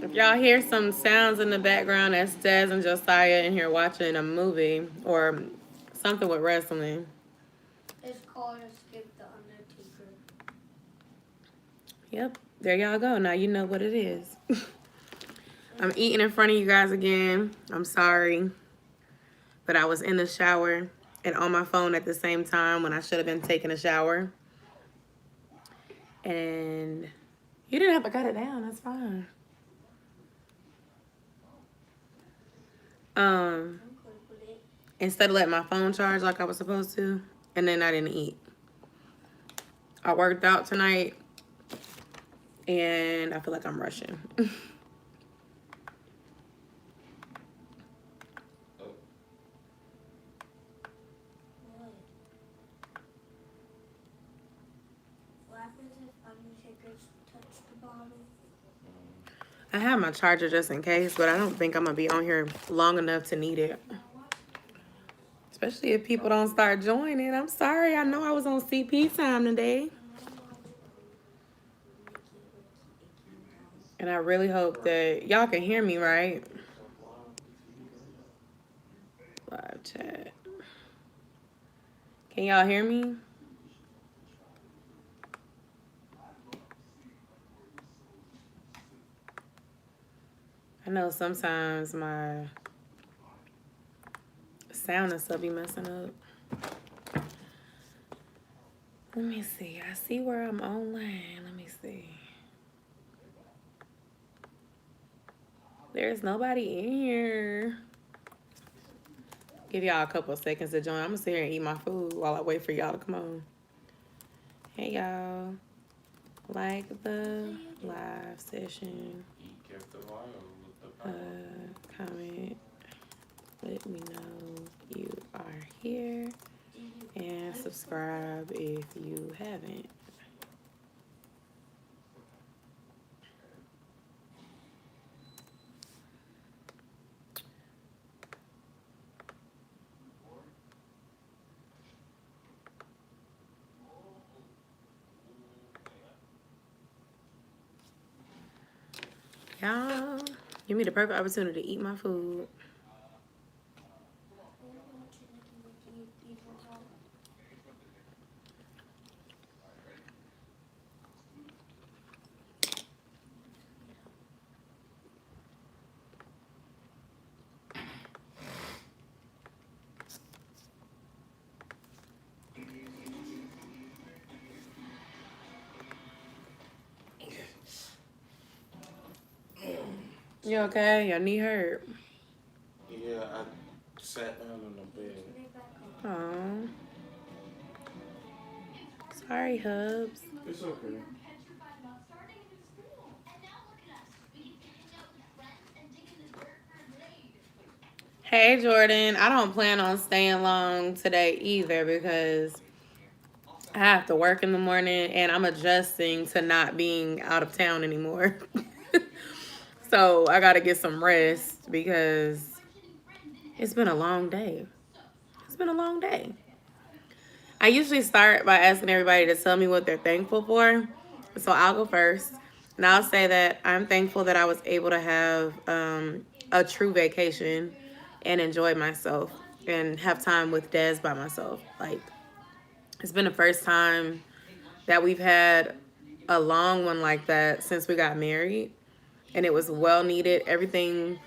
If y'all hear some sounds in the background, that's Des and Josiah in here watching a movie or something with wrestling. It's called Escape the Undertaker. Yep, there y'all go. Now you know what it is. I'm eating in front of you guys again. I'm sorry, but I was in the shower and on my phone at the same time when I should have been taking a shower. And you didn't have to cut it down. That's fine. Instead of letting my phone charge like I was supposed to, and then I didn't eat. I worked out tonight, and I feel like I'm rushing. What happens if Undertaker touch the bottle? I have my charger just in case, but I don't think I'm going to be on here long enough to need it. Especially if people don't start joining. I'm sorry. I know I was on CP time today. And I really hope that y'all can hear me, right? Live chat. Can y'all hear me? I know sometimes my sound and stuff be messing up. Let me see. I see where I'm online. Let me see. There's nobody in here. Give y'all a couple of seconds to join. I'm gonna sit here and eat my food while I wait for y'all to come on. Hey y'all. Like the live session. Comment. Let me know you are here. And subscribe if you haven't. Y'all, give me the perfect opportunity to eat my food. You okay? Your knee hurt? Yeah, I sat down on the bed. Oh. Sorry, Hubs. It's okay. Hey, Jordan. I don't plan on staying long today either because I have to work in the morning and I'm adjusting to not being out of town anymore. So I got to get some rest because it's been a long day. It's been a long day. I usually start by asking everybody to tell me what they're thankful for. So I'll go first. And I'll say that I'm thankful that I was able to have a true vacation and enjoy myself and have time with Des by myself. Like, it's been the first time that we've had a long one like that since we got married. And it was well needed. Everything,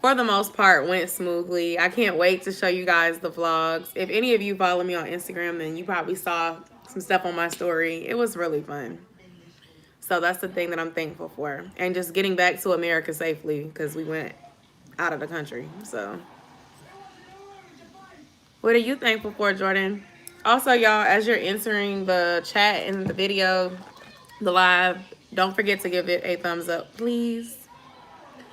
for the most part, went smoothly. I can't wait to show you guys the vlogs. If any of you follow me on Instagram, then you probably saw some stuff on my story. It was really fun. So that's the thing that I'm thankful for. And just getting back to America safely because we went out of the country. So what are you thankful for, Jordan? Also, y'all, as you're entering the chat in the video, the live, don't forget to give it a thumbs up, please.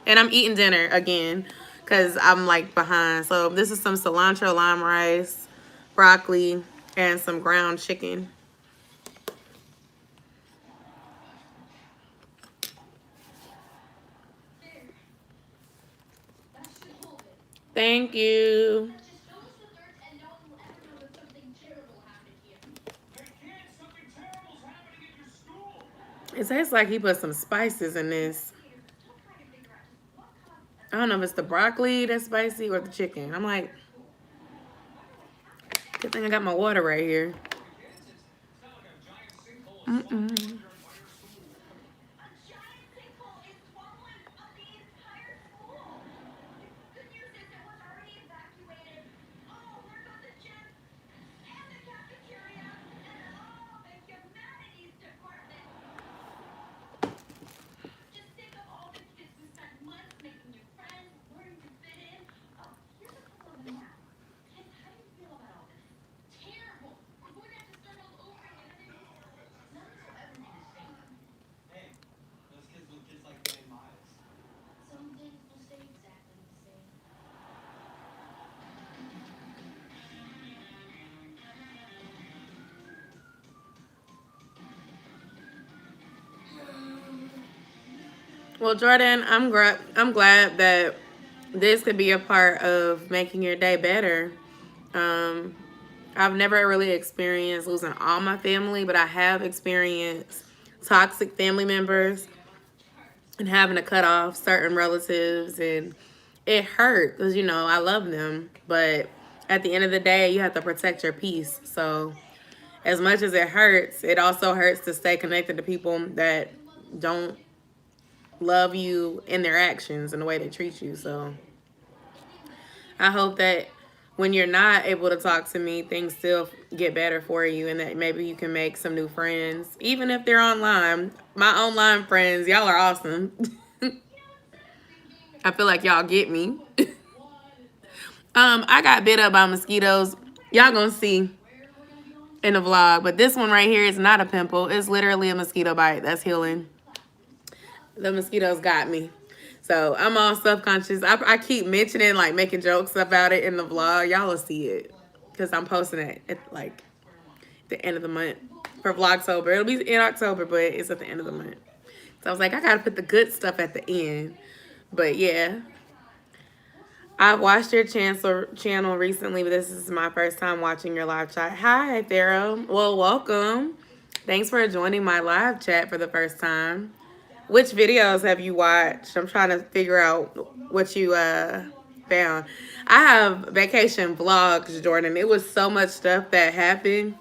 And I'm eating dinner again because I'm like behind. So this is some cilantro lime rice, broccoli, and some ground chicken. Thank you. It tastes like he put some spices in this. I don't know if it's the broccoli that's spicy or the chicken. I'm like, good thing I got my water right here. Mm-mm. Well, Jordan, I'm glad that this could be a part of making your day better. Um, I've never really experienced losing all my family, but I have experienced toxic family members and having to cut off certain relatives, and it hurt because I love them, but at the end of the day, you have to protect your peace. So, as much as it also hurts to stay connected to people that don't love you in their actions and the way they treat you. So I hope that when you're not able to talk to me, things still get better for you and that maybe you can make some new friends, even if they're online. My online friends, y'all are awesome. I feel like y'all get me. I got bit up by mosquitoes. Y'all gonna see in the vlog, but this one right here is not a pimple. It's literally a mosquito bite that's healing. The mosquitoes got me. So I'm all self-conscious. I keep mentioning, like, making jokes about it in the vlog. Y'all will see it because I'm posting it at, like, the end of the month for Vlogtober. It'll be in October, but it's at the end of the month. So I was like, I got to put the good stuff at the end. But, yeah. I watched your channel recently, but this is my first time watching your live chat. Hi, Pharaoh. Well, welcome. Thanks for joining my live chat for the first time. Which videos have you watched? I'm trying to figure out what you found. I have vacation vlogs, Jordan. It was so much stuff that happened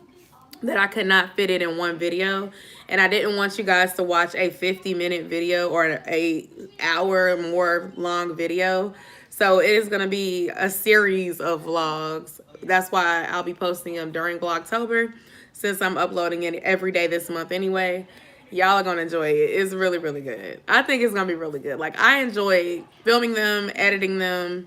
that I could not fit it in one video. And I didn't want you guys to watch a 50-minute video or a hour or more long video. So it is going to be a series of vlogs. That's why I'll be posting them during Vlogtober, since I'm uploading it every day this month anyway. Y'all are going to enjoy it. It's really, really good. I think it's going to be really good. Like, I enjoy filming them, editing them.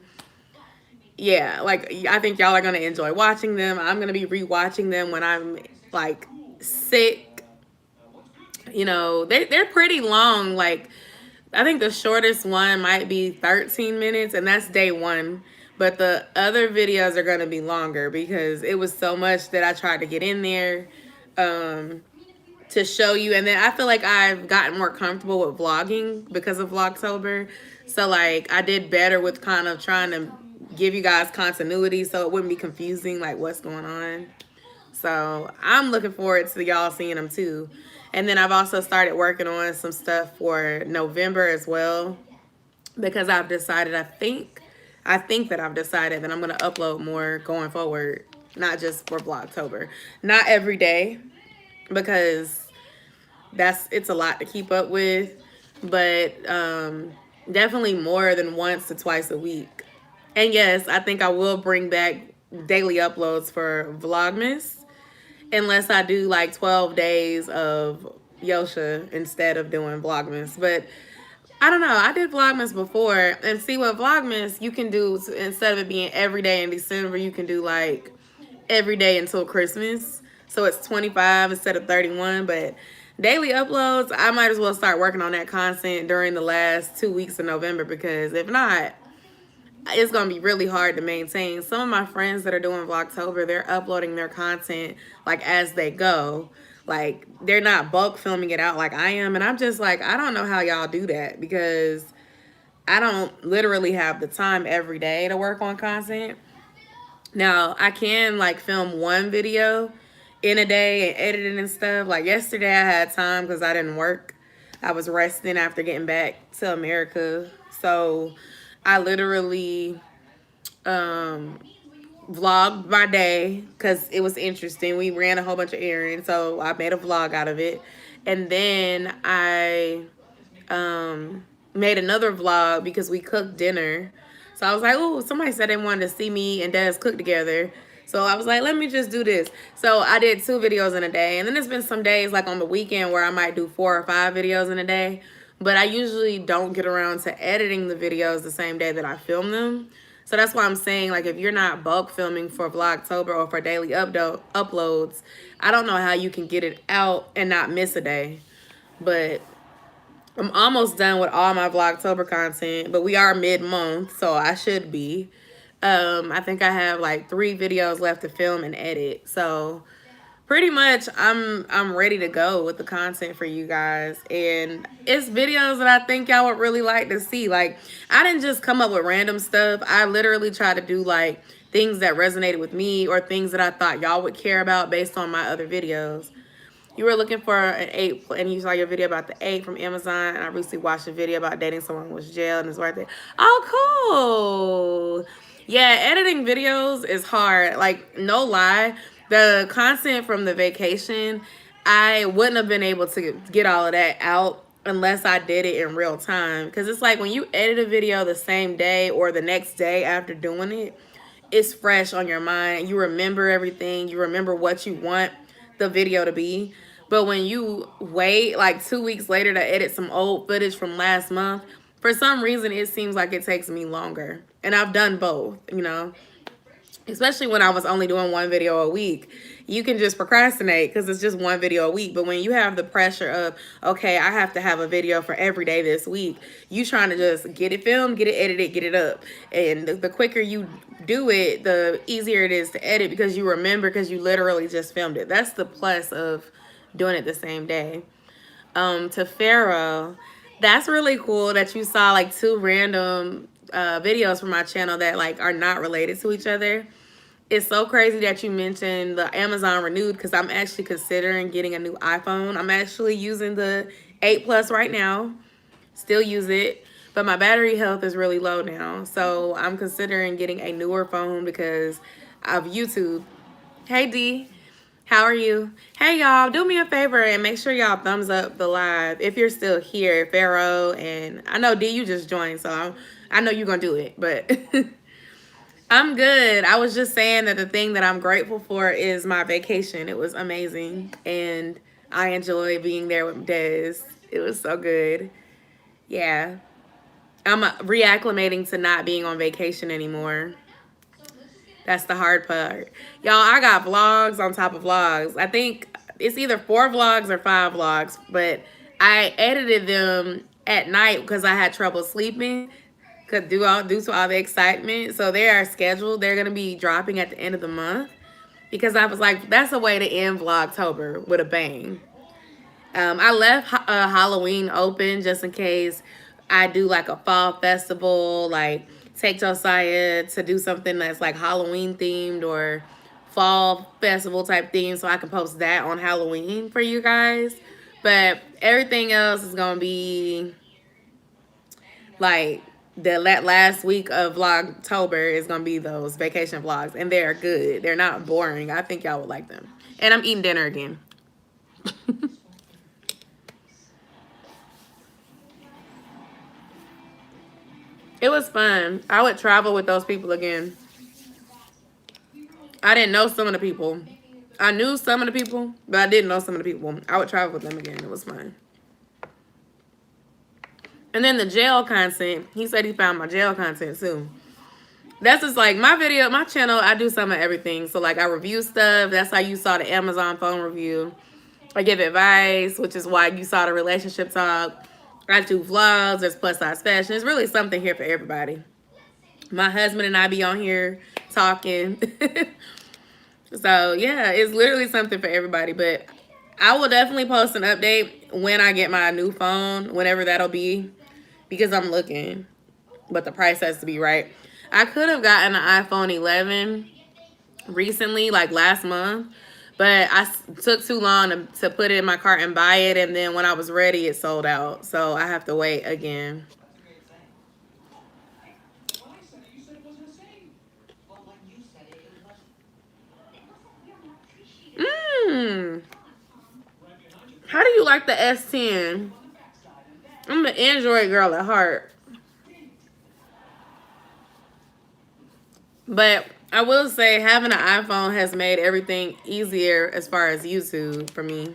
Yeah, like, I think y'all are going to enjoy watching them. I'm going to be rewatching them when I'm, like, sick. They're pretty long. Like, I think the shortest one might be 13 minutes, and that's day one. But the other videos are going to be longer because it was so much that I tried to get in there. To show you, and then I feel like I've gotten more comfortable with vlogging because of Vlogtober. So, like, I did better with kind of trying to give you guys continuity so it wouldn't be confusing, like, what's going on. So I'm looking forward to y'all seeing them too. And then I've also started working on some stuff for November as well, because I've decided, I think that I've decided that I'm going to upload more going forward, not just for Vlogtober. Not every day, because it's a lot to keep up with, but definitely more than once to twice a week. And yes, I think I will bring back daily uploads for Vlogmas, unless I do like 12 days of Yosha instead of doing Vlogmas. But I don't know. I did Vlogmas before, and see what Vlogmas you can do, instead of it being every day in December, you can do like every day until Christmas. So it's 25 instead of 31, but daily uploads, I might as well start working on that content during the last 2 weeks of November, because if not, it's going to be really hard to maintain. Some of my friends that are doing Vlogtober, they're uploading their content like as they go. Like, they're not bulk filming it out like I am. And I'm just like, I don't know how y'all do that, because I don't literally have the time every day to work on content. Now, I can like film one video in a day and edit it and stuff. Like yesterday I had time because I didn't work. I was resting after getting back to America. So I literally vlogged my day because it was interesting. We ran a whole bunch of errands, so I made a vlog out of it. And then I made another vlog because we cooked dinner. So I was like, oh, somebody said they wanted to see me and Dad's cook together. So I was like, let me just do this. So I did 2 videos in a day. And then there's been some days like on the weekend where I might do 4 or 5 videos in a day. But I usually don't get around to editing the videos the same day that I film them. So that's why I'm saying, like, if you're not bulk filming for Vlogtober or for daily uploads, I don't know how you can get it out and not miss a day. But I'm almost done with all my Vlogtober content, but we are mid-month, so I should be. I think I have like 3 videos left to film and edit. So pretty much I'm ready to go with the content for you guys. And it's videos that I think y'all would really like to see. Like, I didn't just come up with random stuff. I literally try to do like things that resonated with me or things that I thought y'all would care about based on my other videos. You were looking for an 8, and you saw your video about the 8 from Amazon, and I recently watched a video about dating someone who was jailed and his birthday. Oh, cool. Yeah, editing videos is hard. Like, no lie, the content from the vacation, I wouldn't have been able to get all of that out unless I did it in real time. Because it's like when you edit a video the same day or the next day after doing it, it's fresh on your mind. You remember everything. You remember what you want the video to be. But when you wait like 2 weeks later to edit some old footage from last month, for some reason it seems like it takes me longer. And I've done both, you know. Especially when I was only doing 1 video a week. You can just procrastinate because it's just 1 video a week. But when you have the pressure of, okay, I have to have a video for every day this week, you trying to just get it filmed, get it edited, get it up. And the quicker you do it, the easier it is to edit because you remember, because you literally just filmed it. That's the plus of doing it the same day. To Pharaoh, that's really cool that you saw like 2 random videos from my channel that like are not related to each other. It's so crazy that you mentioned the Amazon Renewed because I'm actually considering getting a new iPhone. I'm actually using the 8 Plus right now. Still use it. But my battery health is really low now. So I'm considering getting a newer phone because of YouTube. Hey, D. How are you? Hey, y'all. Do me a favor and make sure y'all thumbs up the live if you're still here. Pharaoh, and I know, D, you just joined, so I know you're going to do it. But I'm good. I was just saying that the thing that I'm grateful for is my vacation. It was amazing. And I enjoyed being there with Des. It was so good. Yeah. I'm reacclimating to not being on vacation anymore. That's the hard part. Y'all, I got vlogs on top of vlogs. I think it's either 4 vlogs or 5 vlogs. But I edited them at night because I had trouble sleeping. Due to all the excitement. So they are scheduled. They're going to be dropping at the end of the month. Because I was like, that's a way to end Vlogtober with a bang. I left Halloween open just in case I do like a fall festival. Like take Josiah to do something that's like Halloween themed or fall festival type theme. So I can post that on Halloween for you guys. But everything else is going to be like the last week of Vlogtober is gonna be those vacation vlogs, and they're good. They're not boring. I think y'all would like them. And I'm eating dinner again. It was fun. I would travel with those people again. I didn't know some of the people. I knew some of the people, but I didn't know some of the people. I would travel with them again. It was fun. And then the jail content, he said he found my jail content too. That's just like my video, my channel, I do some of everything. So like I review stuff. That's how you saw the Amazon phone review. I give advice, which is why you saw the relationship talk. I do vlogs, there's plus size fashion. There's really something here for everybody. My husband and I be on here talking. So yeah, it's literally something for everybody. But I will definitely post an update when I get my new phone, whenever that'll be. Because I'm looking, but the price has to be right. I could have gotten an iPhone 11 recently, like last month, but I took too long to put it in my cart and buy it, and then when I was ready, it sold out. So I have to wait again. like the S10. I'm an Android girl at heart. But I will say having an iPhone has made everything easier as far as YouTube for me.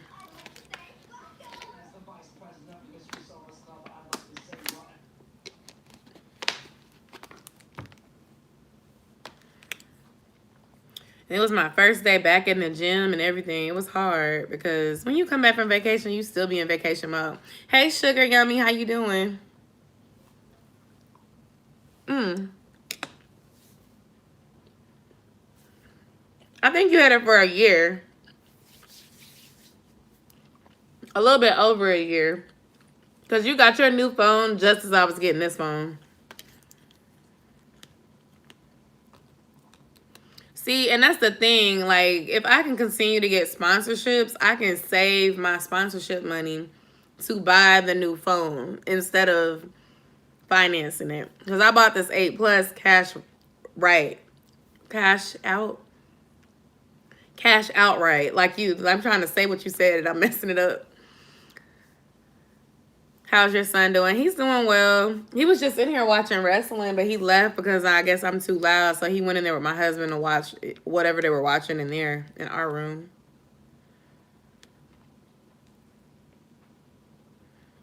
And it was my first day back in the gym and everything. It was hard because when you come back from vacation, you still be in vacation mode. Hey, Sugar Yummy, how you doing? I think you had it for a year. A little bit over a year. Because you got your new phone just as I was getting this phone. See, and that's the thing. Like, if I can continue to get sponsorships, I can save my sponsorship money to buy the new phone instead of financing it. Because I bought this 8 Plus cash outright. Like you. I'm trying to say what you said and I'm messing it up. How's your son doing? He's doing well. He was just in here watching wrestling, but he left because I guess I'm too loud. So he went in there with my husband to watch whatever they were watching in there in our room.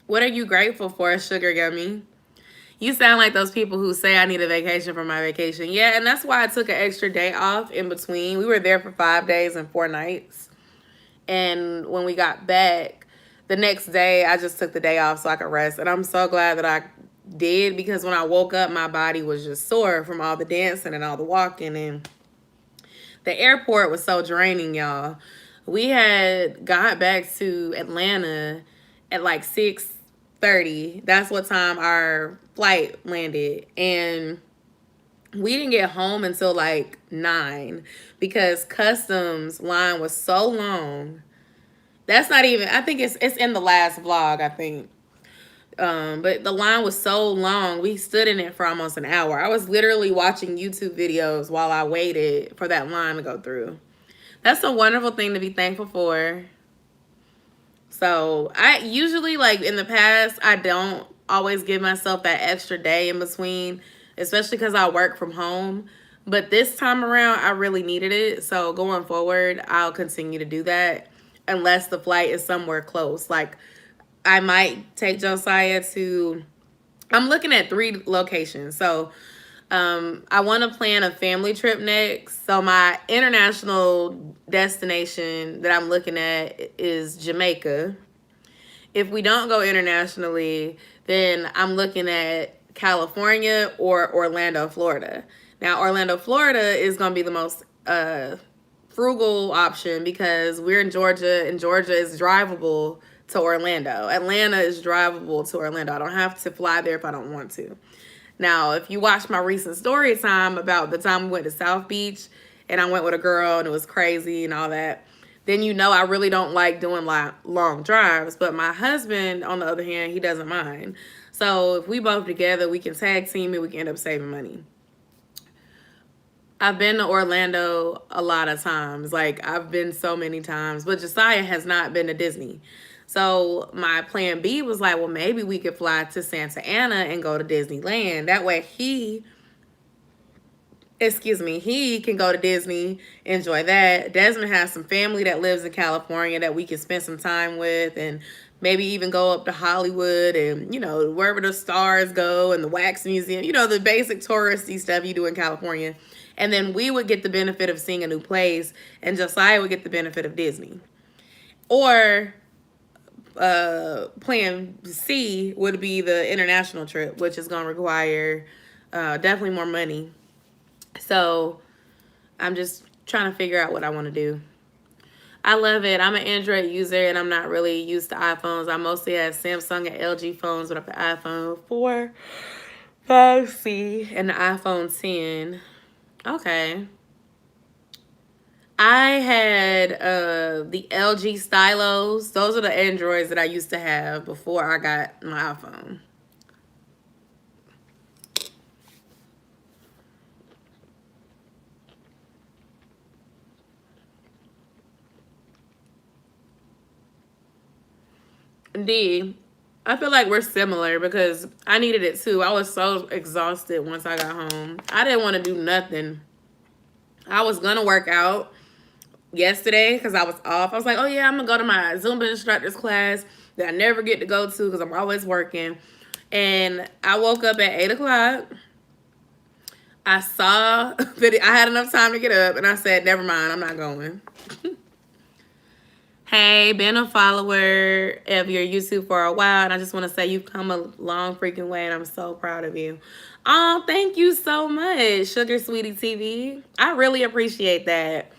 What are you grateful for, Sugar Gummy? You sound like those people who say I need a vacation from my vacation. Yeah, and that's why I took an extra day off in between. We were there for 5 days and 4 nights. And when we got back, the next day, I just took the day off so I could rest. And I'm so glad that I did because when I woke up, my body was just sore from all the dancing and all the walking. And the airport was so draining, y'all. We had got back to Atlanta at like 6:30. That's what time our flight landed. And we didn't get home until like 9 because customs line was so long. That's not even, I think it's in the last vlog, I think. But the line was so long, we stood in it for almost an hour. I was literally watching YouTube videos while I waited for that line to go through. That's a wonderful thing to be thankful for. So I usually, like in the past, I don't always give myself that extra day in between, especially because I work from home. But this time around, I really needed it. So going forward, I'll continue to do that unless the flight is somewhere close. Like I might take Josiah to, I'm looking at 3 locations. So I want to plan a family trip next. So my international destination that I'm looking at is Jamaica. If we don't go internationally, then I'm looking at California or Orlando, Florida. Now, Orlando, Florida is going to be the most frugal option because we're in Georgia, and Georgia is drivable to Orlando. Atlanta is drivable to Orlando. I don't have to fly there if I don't want to. Now, if you watch my recent story time about the time we went to South Beach and I went with a girl and it was crazy and all that, then you know I really don't like doing long drives. But my husband, on the other hand, he doesn't mind. So if we both together, we can tag team and we can end up saving money. I've been to Orlando a lot of times. Like, I've been so many times. But Josiah has not been to Disney. So my plan B was like, well, maybe we could fly to Santa Ana and go to Disneyland. That way he can go to Disney, enjoy that. Desmond has some family that lives in California that we can spend some time with, and maybe even go up to Hollywood and, you know, wherever the stars go and the wax museum, you know, the basic touristy stuff you do in California. And then we would get the benefit of seeing a new place, and Josiah would get the benefit of Disney. Or plan C would be the international trip, which is going to require definitely more money. So I'm just trying to figure out what I want to do. I love it. I'm an Android user and I'm not really used to iPhones. I mostly have Samsung and LG phones, but I have the iPhone 4, 5C, and the iPhone 10. Okay. I had the LG Stylos. Those are the Androids that I used to have before I got my iPhone. D, I feel like we're similar because I needed it too. I was so exhausted once I got home. I didn't want to do nothing. I was going to work out yesterday because I was off. I was like, oh yeah, I'm going to go to my Zumba instructor's class that I never get to go to because I'm always working. And I woke up at 8 o'clock. I saw that I had enough time to get up, and I said, never mind, I'm not going. Hey, been a follower of your YouTube for a while, and I just want to say you've come a long freaking way, and I'm so proud of you. Oh, thank you so much, Sugar Sweetie TV. I really appreciate that.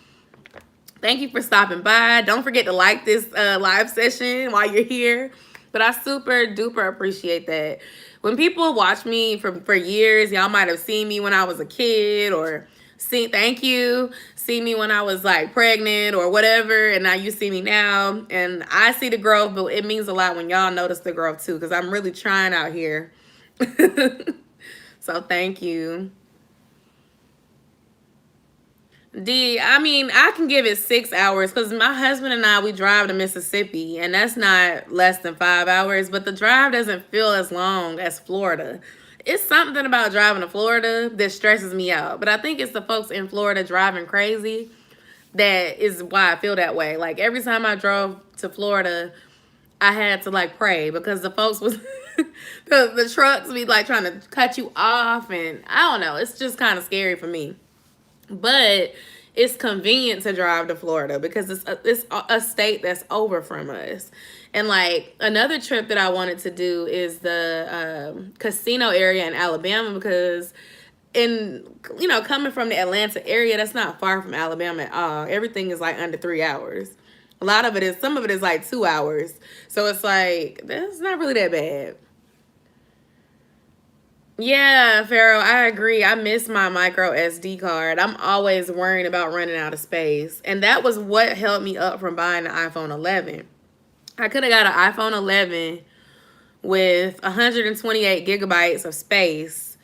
Thank you for stopping by. Don't forget to like this live session while you're here. But I super duper appreciate that. When people watch me for years, y'all might have seen me when I was a kid or thank you, see me when I was like pregnant or whatever, and now you see me now. And I see the growth, but it means a lot when y'all notice the growth too, because I'm really trying out here. So thank you. D, I mean, I can give it 6 hours because my husband and I, we drive to Mississippi, and that's not less than 5 hours, but the drive doesn't feel as long as Florida. It's something about driving to Florida that stresses me out, but I think it's the folks in Florida driving crazy that is why I feel that way. Like, every time I drove to Florida, I had to, like, pray because the folks was... the trucks be, like, trying to cut you off, and I don't know. It's just kind of scary for me. But it's convenient to drive to Florida because it's a state that's over from us. And like another trip that I wanted to do is the casino area in Alabama because coming from the Atlanta area, that's not far from Alabama at all. Everything is like under 3 hours. Some of it is like 2 hours. So it's like, that's not really that bad. Yeah, Pharaoh, I agree. I miss my micro SD card. I'm always worrying about running out of space. And that was what held me up from buying the iPhone 11. I could have got an iPhone 11 with 128 gigabytes of space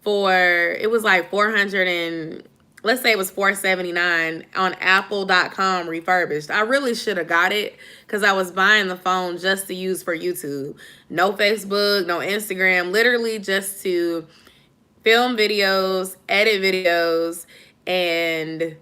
it was like 400 and let's say it was $479 on apple.com refurbished. I really should have got it because I was buying the phone just to use for YouTube. No Facebook, no Instagram, literally just to film videos, edit videos, and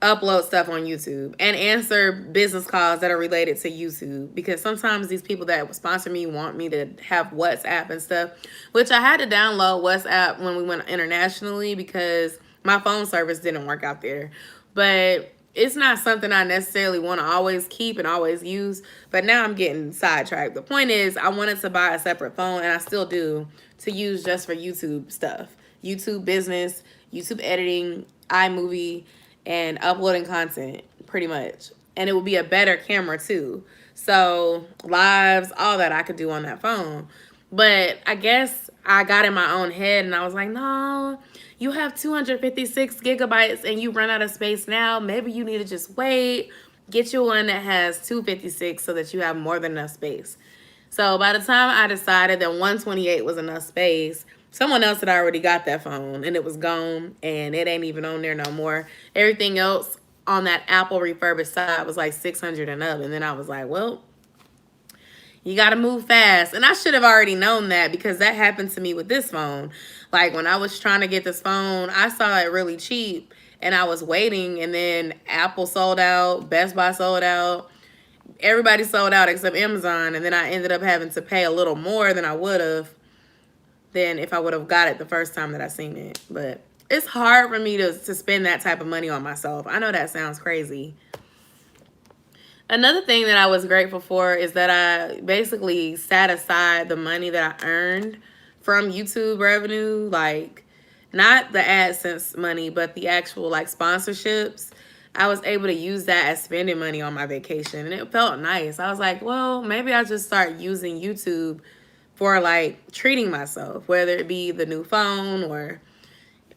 upload stuff on YouTube and answer business calls that are related to YouTube, because sometimes these people that sponsor me want me to have WhatsApp and stuff, which I had to download WhatsApp when we went internationally because my phone service didn't work out there. But it's not something I necessarily want to always keep and always use. But now I'm getting sidetracked. The point is, I wanted to buy a separate phone, and I still do, to use just for YouTube stuff. YouTube business, YouTube editing, iMovie, and uploading content, pretty much. And it will be a better camera too. So lives, all that I could do on that phone. But I guess I got in my own head and I was like, no, you have 256 gigabytes and you run out of space now. Maybe you need to just wait, get you one that has 256 so that you have more than enough space. So by the time I decided that 128 was enough space, someone else had already got that phone and it was gone and it ain't even on there no more. Everything else on that Apple refurbished side was like 600 and up. And then I was like, well, you got to move fast. And I should have already known that because that happened to me with this phone. Like when I was trying to get this phone, I saw it really cheap and I was waiting, and then Apple sold out, Best Buy sold out. Everybody sold out except Amazon. And then I ended up having to pay a little more than I would have than if I would have got it the first time that I seen it. But it's hard for me to spend that type of money on myself. I know that sounds crazy. Another thing that I was grateful for is that I basically sat aside the money that I earned from YouTube revenue, like not the AdSense money, but the actual like sponsorships. I was able to use that as spending money on my vacation, and it felt nice. I was like, well, maybe I'll just start using YouTube for like treating myself, whether it be the new phone or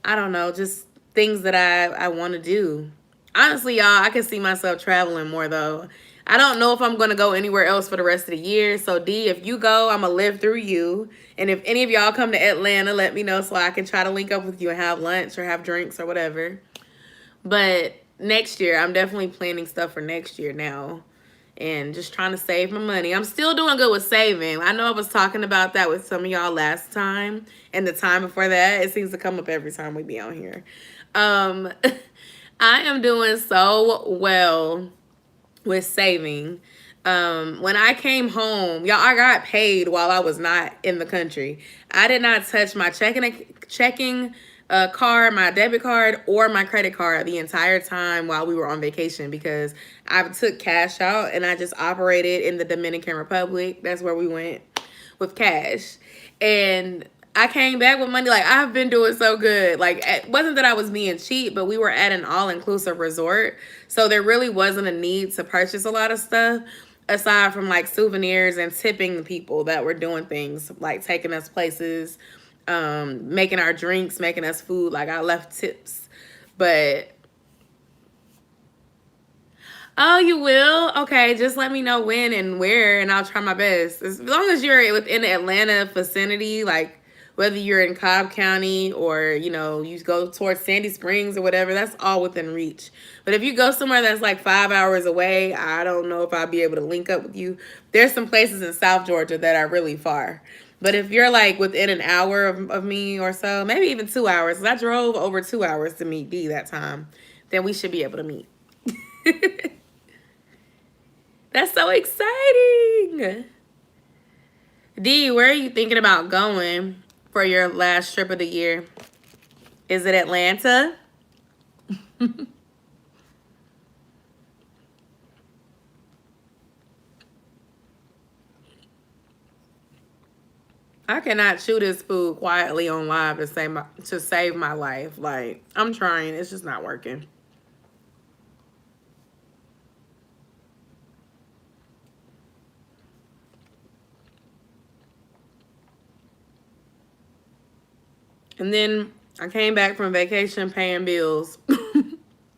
I don't know, just things that I want to do. Honestly, y'all, I can see myself traveling more though. I don't know if I'm going to go anywhere else for the rest of the year. So D, if you go, I'm going to live through you. And if any of y'all come to Atlanta, let me know so I can try to link up with you and have lunch or have drinks or whatever. But next year, I'm definitely planning stuff for next year now. and just trying to save my money. I'm still doing good with saving. I know I was talking about that with some of y'all last time and the time before that. It seems to come up every time we be on here. I am doing so well with saving. When I came home, y'all, I got paid while I was not in the country. I did not touch my checking card, my debit card, or my credit card the entire time while we were on vacation, because I took cash out and I just operated in the Dominican Republic. That's where we went with cash. And I came back with money. Like, I've been doing so good. Like, it wasn't that I was being cheap, but we were at an all-inclusive resort. So there really wasn't a need to purchase a lot of stuff aside from like souvenirs and tipping the people that were doing things, like taking us places, making our drinks, making us food. Like, I left tips. But oh, you will? Okay, just let me know when and where, and I'll try my best. As long as you're within the Atlanta vicinity, like whether you're in Cobb County or, you know, you go towards Sandy Springs or whatever, that's all within reach. But if you go somewhere that's like 5 hours away, I don't know if I'll be able to link up with you. There's some places in South Georgia that are really far. But if you're like within an hour of me or so, maybe even 2 hours, 'cause I drove over 2 hours to meet D that time, then we should be able to meet. That's so exciting. D, where are you thinking about going for your last trip of the year? Is it Atlanta? I cannot chew this food quietly on live to save my life. Like, I'm trying. It's just not working. And then I came back from vacation paying bills.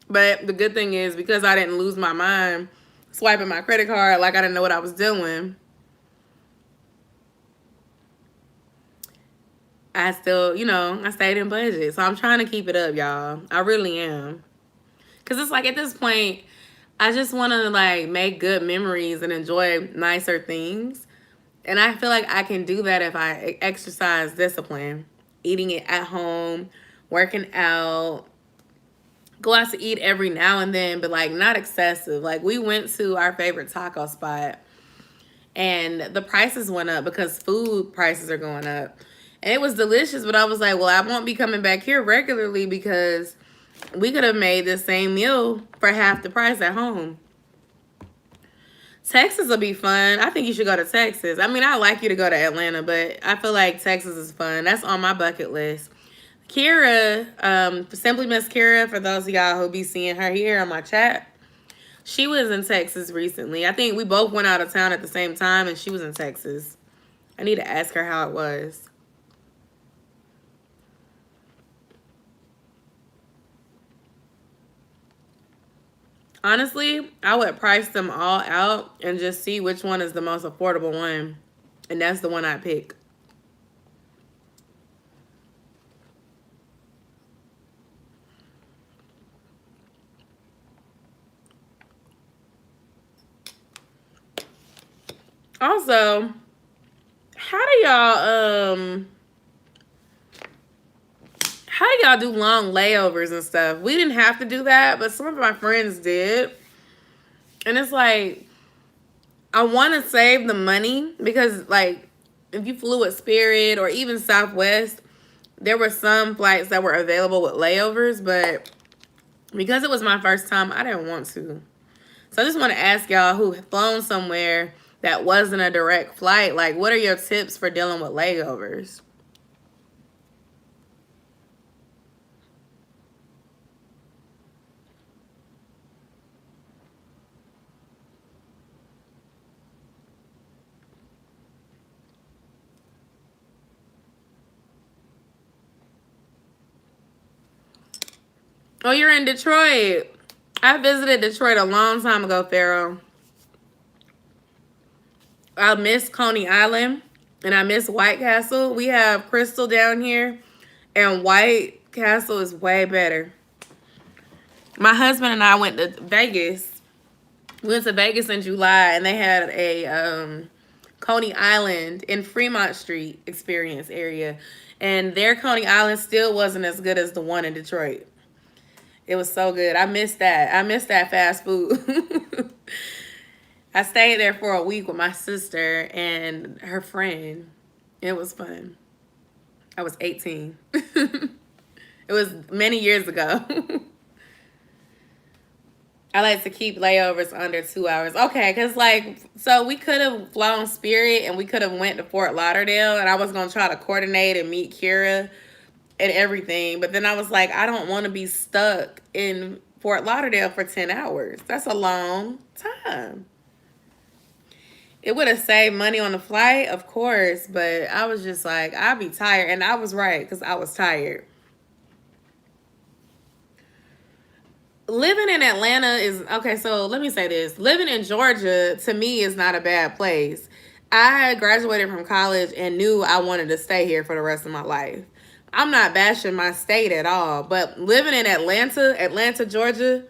But the good thing is, because I didn't lose my mind swiping my credit card like I didn't know what I was doing, I still, you know, I stayed in budget. So I'm trying to keep it up, y'all. I really am. Because it's like, at this point, I just want to like make good memories and enjoy nicer things. And I feel like I can do that if I exercise discipline. Eating it at home, working out, go out to eat every now and then, but like not excessive. Like, we went to our favorite taco spot and the prices went up because food prices are going up. And it was delicious, but I was like, well, I won't be coming back here regularly because we could have made the same meal for half the price at home. Texas will be fun. I think you should go to Texas. I mean, I'd like you to go to Atlanta, but I feel like Texas is fun. That's on my bucket list. Kira, Simply Miss Kira, for those of y'all who be seeing her here on my chat, she was in Texas recently. I think we both went out of town at the same time, and she was in Texas. I need to ask her how it was. Honestly, I would price them all out and just see which one is the most affordable one. And that's the one I pick. Also, how do y'all do long layovers and stuff? We didn't have to do that, but some of my friends did. And it's like, I want to save the money because, like, if you flew with Spirit or even Southwest, there were some flights that were available with layovers, but because it was my first time, I didn't want to. So I just want to ask y'all who have flown somewhere that wasn't a direct flight, like, what are your tips for dealing with layovers? Oh, you're in Detroit. I visited Detroit a long time ago, Pharaoh. I miss Coney Island and I miss White Castle. We have Crystal down here, and White Castle is way better. My husband and I went to Vegas We went to Vegas in July, and they had a Coney Island in Fremont Street experience area. And their Coney Island still wasn't as good as the one in Detroit. It was so good. I missed that. I missed that fast food. I stayed there for a week with my sister and her friend. It was fun. I was 18. It was many years ago. I like to keep layovers under 2 hours. Okay, because, like, so we could have flown Spirit and we could have went to Fort Lauderdale, and I was going to try to coordinate and meet Kira and everything. But then I was like, I don't want to be stuck in Fort Lauderdale for 10 hours. That's a long time. It would have saved money on the flight, of course, but I was just like, I'd be tired. And I was right, because I was tired. Living in Atlanta is, okay, so let me say this. Living in Georgia, to me, is not a bad place. I graduated from college and knew I wanted to stay here for the rest of my life. I'm not bashing my state at all, but living in Atlanta, Georgia,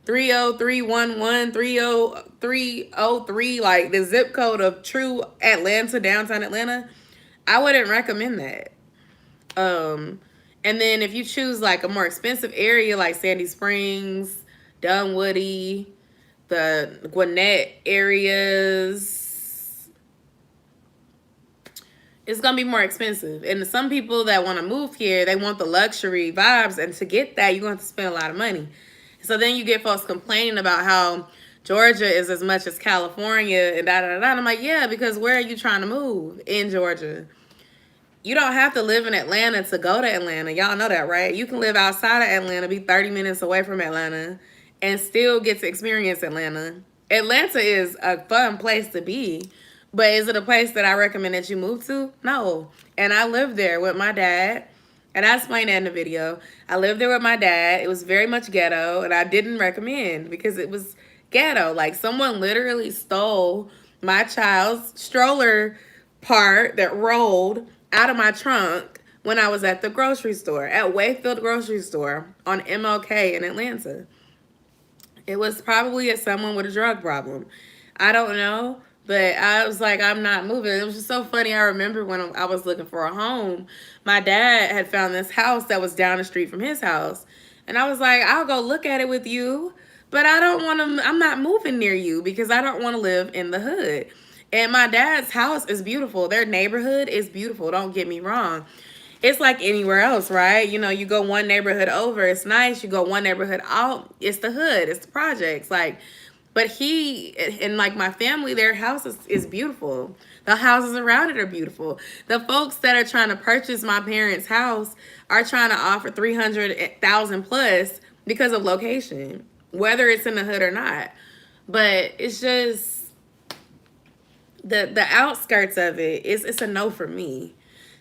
30311, 30303, like the zip code of true Atlanta, downtown Atlanta, I wouldn't recommend that. And then if you choose like a more expensive area like Sandy Springs, Dunwoody, the Gwinnett areas, it's going to be more expensive. And some people that want to move here, they want the luxury vibes. And to get that, you're going to have to spend a lot of money. So then you get folks complaining about how Georgia is as much as California and da-da-da-da. And I'm like, yeah, because where are you trying to move in Georgia? You don't have to live in Atlanta to go to Atlanta. Y'all know that, right? You can live outside of Atlanta, be 30 minutes away from Atlanta, and still get to experience Atlanta. Atlanta is a fun place to be, but is it a place that I recommend that you move to? No. And I lived there with my dad, and I explained that in the video. I lived there with my dad. It was very much ghetto, and I didn't recommend because it was ghetto. Like, someone literally stole my child's stroller part that rolled out of my trunk when I was at the grocery store, at Wayfield grocery store on MLK in Atlanta. It was probably someone with a drug problem. I don't know, but I was like, I'm not moving. It was just so funny. I remember when I was looking for a home, my dad had found this house that was down the street from his house. And I was like, I'll go look at it with you, but I don't want to, I'm not moving near you because I don't want to live in the hood. And my dad's house is beautiful. Their neighborhood is beautiful. Don't get me wrong. It's like anywhere else, right? You know, you go one neighborhood over, it's nice. You go one neighborhood out, it's the hood, it's the projects. Like, but he and like my family, their house is beautiful. The houses around it are beautiful. The folks that are trying to purchase my parents' house are trying to offer 300,000 plus because of location, whether it's in the hood or not. But it's just the outskirts of it is, it's a no for me.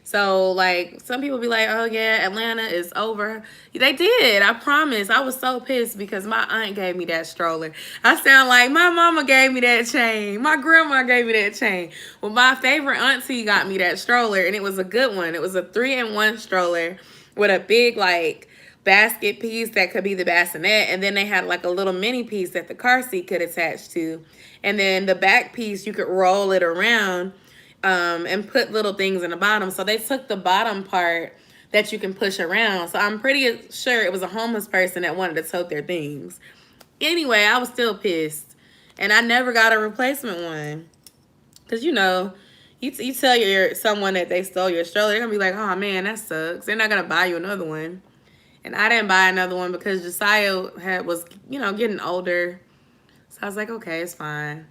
So like some people be like, oh yeah, Atlanta is over. They did, I promise. I was so pissed because my aunt gave me that stroller. I sound like my mama gave me that chain. My grandma gave me that chain. Well, my favorite auntie got me that stroller, and it was a good one. It was a 3-in-1 stroller with a big like basket piece that could be the bassinet, and then they had like a little mini piece that the car seat could attach to, and then the back piece you could roll it around and put little things in the bottom. So they took the bottom part that you can push around. So I'm pretty sure it was a homeless person that wanted to tote their things. Anyway, I was still pissed, and I never got a replacement one. Because, you know, you tell someone that they stole your stroller, they're going to be like, oh, man, that sucks. They're not going to buy you another one. And I didn't buy another one because Josiah was, you know, getting older. So I was like, okay, it's fine.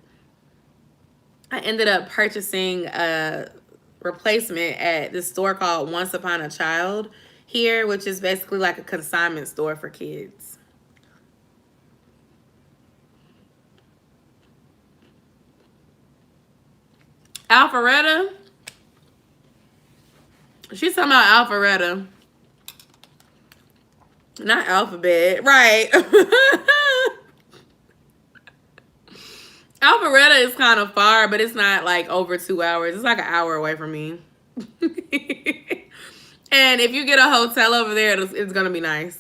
I ended up purchasing a replacement at this store called Once Upon a Child here, which is basically like a consignment store for kids. Alpharetta? She's talking about Alpharetta. Not Alphabet. Right. Alpharetta is kind of far, but it's not like over 2 hours. It's like an hour away from me. And if you get a hotel over there, it's going to be nice.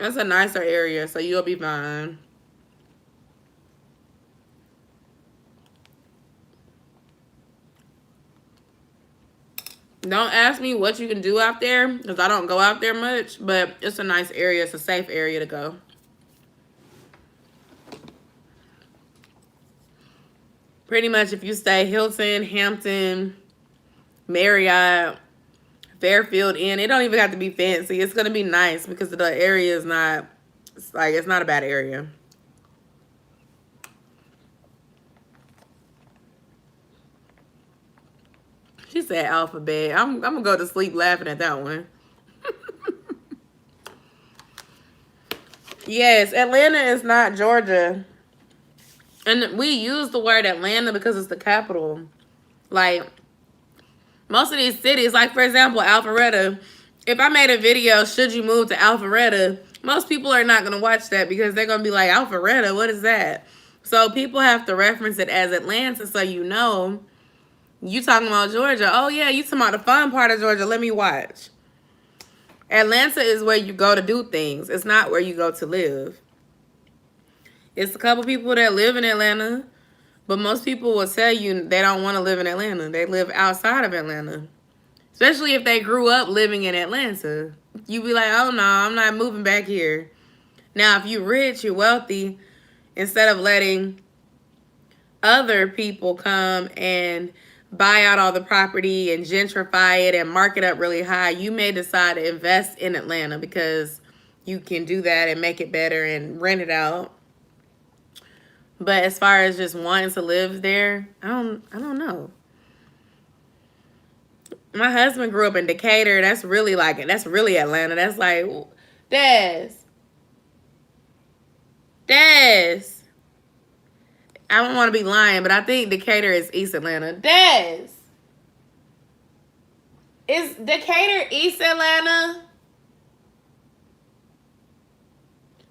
That's a nicer area, so you'll be fine. Don't ask me what you can do out there, because I don't go out there much, but it's a nice area. It's a safe area to go. Pretty much if you stay Hilton, Hampton, Marriott, Fairfield Inn, it don't even have to be fancy. It's going to be nice because the area is not, it's not a bad area. She said alphabet. I'm going to go to sleep laughing at that one. Yes, Atlanta is not Georgia. And we use the word Atlanta because it's the capital. Like, most of these cities, like, for example, Alpharetta, if I made a video, should you move to Alpharetta, most people are not going to watch that because they're going to be like, Alpharetta, what is that? So people have to reference it as Atlanta so you know. You talking about Georgia. Oh, yeah, you talking about the fun part of Georgia. Let me watch. Atlanta is where you go to do things. It's not where you go to live. It's a couple people that live in Atlanta, but most people will tell you they don't want to live in Atlanta. They live outside of Atlanta. Especially if they grew up living in Atlanta. You be like, oh, no, I'm not moving back here. Now, if you're rich, you're wealthy, instead of letting other people come and buy out all the property and gentrify it and mark it up really high, you may decide to invest in Atlanta because you can do that and make it better and rent it out. But as far as just wanting to live there, I don't know. My husband grew up in Decatur. That's really Atlanta. That's like, Des. I don't want to be lying, but I think Decatur is East Atlanta. Des. Is Decatur East Atlanta?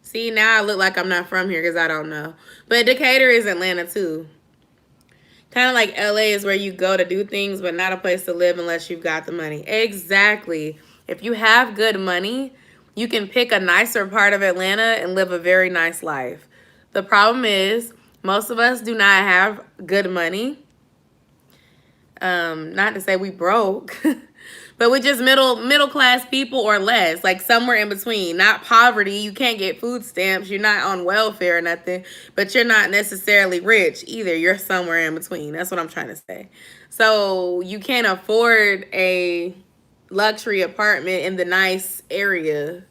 See, now I look like I'm not from here because I don't know. But Decatur is Atlanta too. Kind of like LA is where you go to do things, but not a place to live unless you've got the money. Exactly. If you have good money, you can pick a nicer part of Atlanta and live a very nice life. The problem is, most of us do not have good money. Not to say we broke, but we're just middle class people or less, like somewhere in between. Not poverty. You can't get food stamps. You're not on welfare or nothing, but you're not necessarily rich either. You're somewhere in between. That's what I'm trying to say. So you can't afford a luxury apartment in the nice area,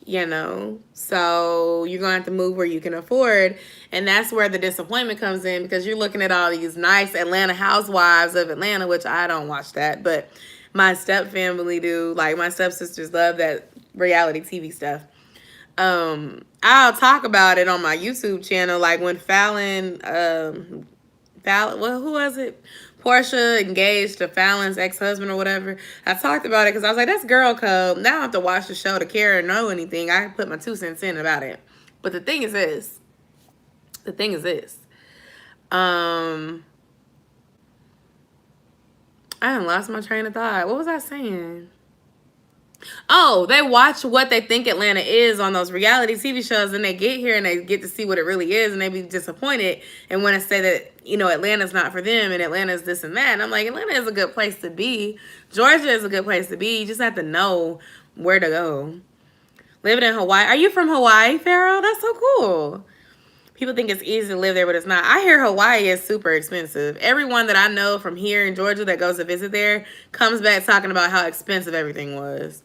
you know, so you're gonna have to move where you can afford. And that's where the disappointment comes in, because you're looking at all these nice Atlanta housewives of Atlanta, which I don't watch that, but my step family do. Like, my stepsisters love that reality TV stuff. I'll talk about it on my YouTube channel, like when Fallon, well, who was it? Portia engaged to Fallon's ex-husband or whatever. I talked about it because I was like, that's girl code. Now I have to watch the show to care or know anything. I put my 2 cents in about it. But the thing is this. I done lost my train of thought. What was I saying? Oh, they watch what they think Atlanta is on those reality TV shows, and they get here and they get to see what it really is, and they be disappointed and want to say that, you know, Atlanta's not for them and Atlanta's this and that. And I'm like, Atlanta is a good place to be. Georgia is a good place to be. You just have to know where to go. Living in Hawaii. Are you from Hawaii, Pharaoh? That's so cool. People think it's easy to live there, but it's not. I hear Hawaii is super expensive. Everyone that I know from here in Georgia that goes to visit there comes back talking about how expensive everything was.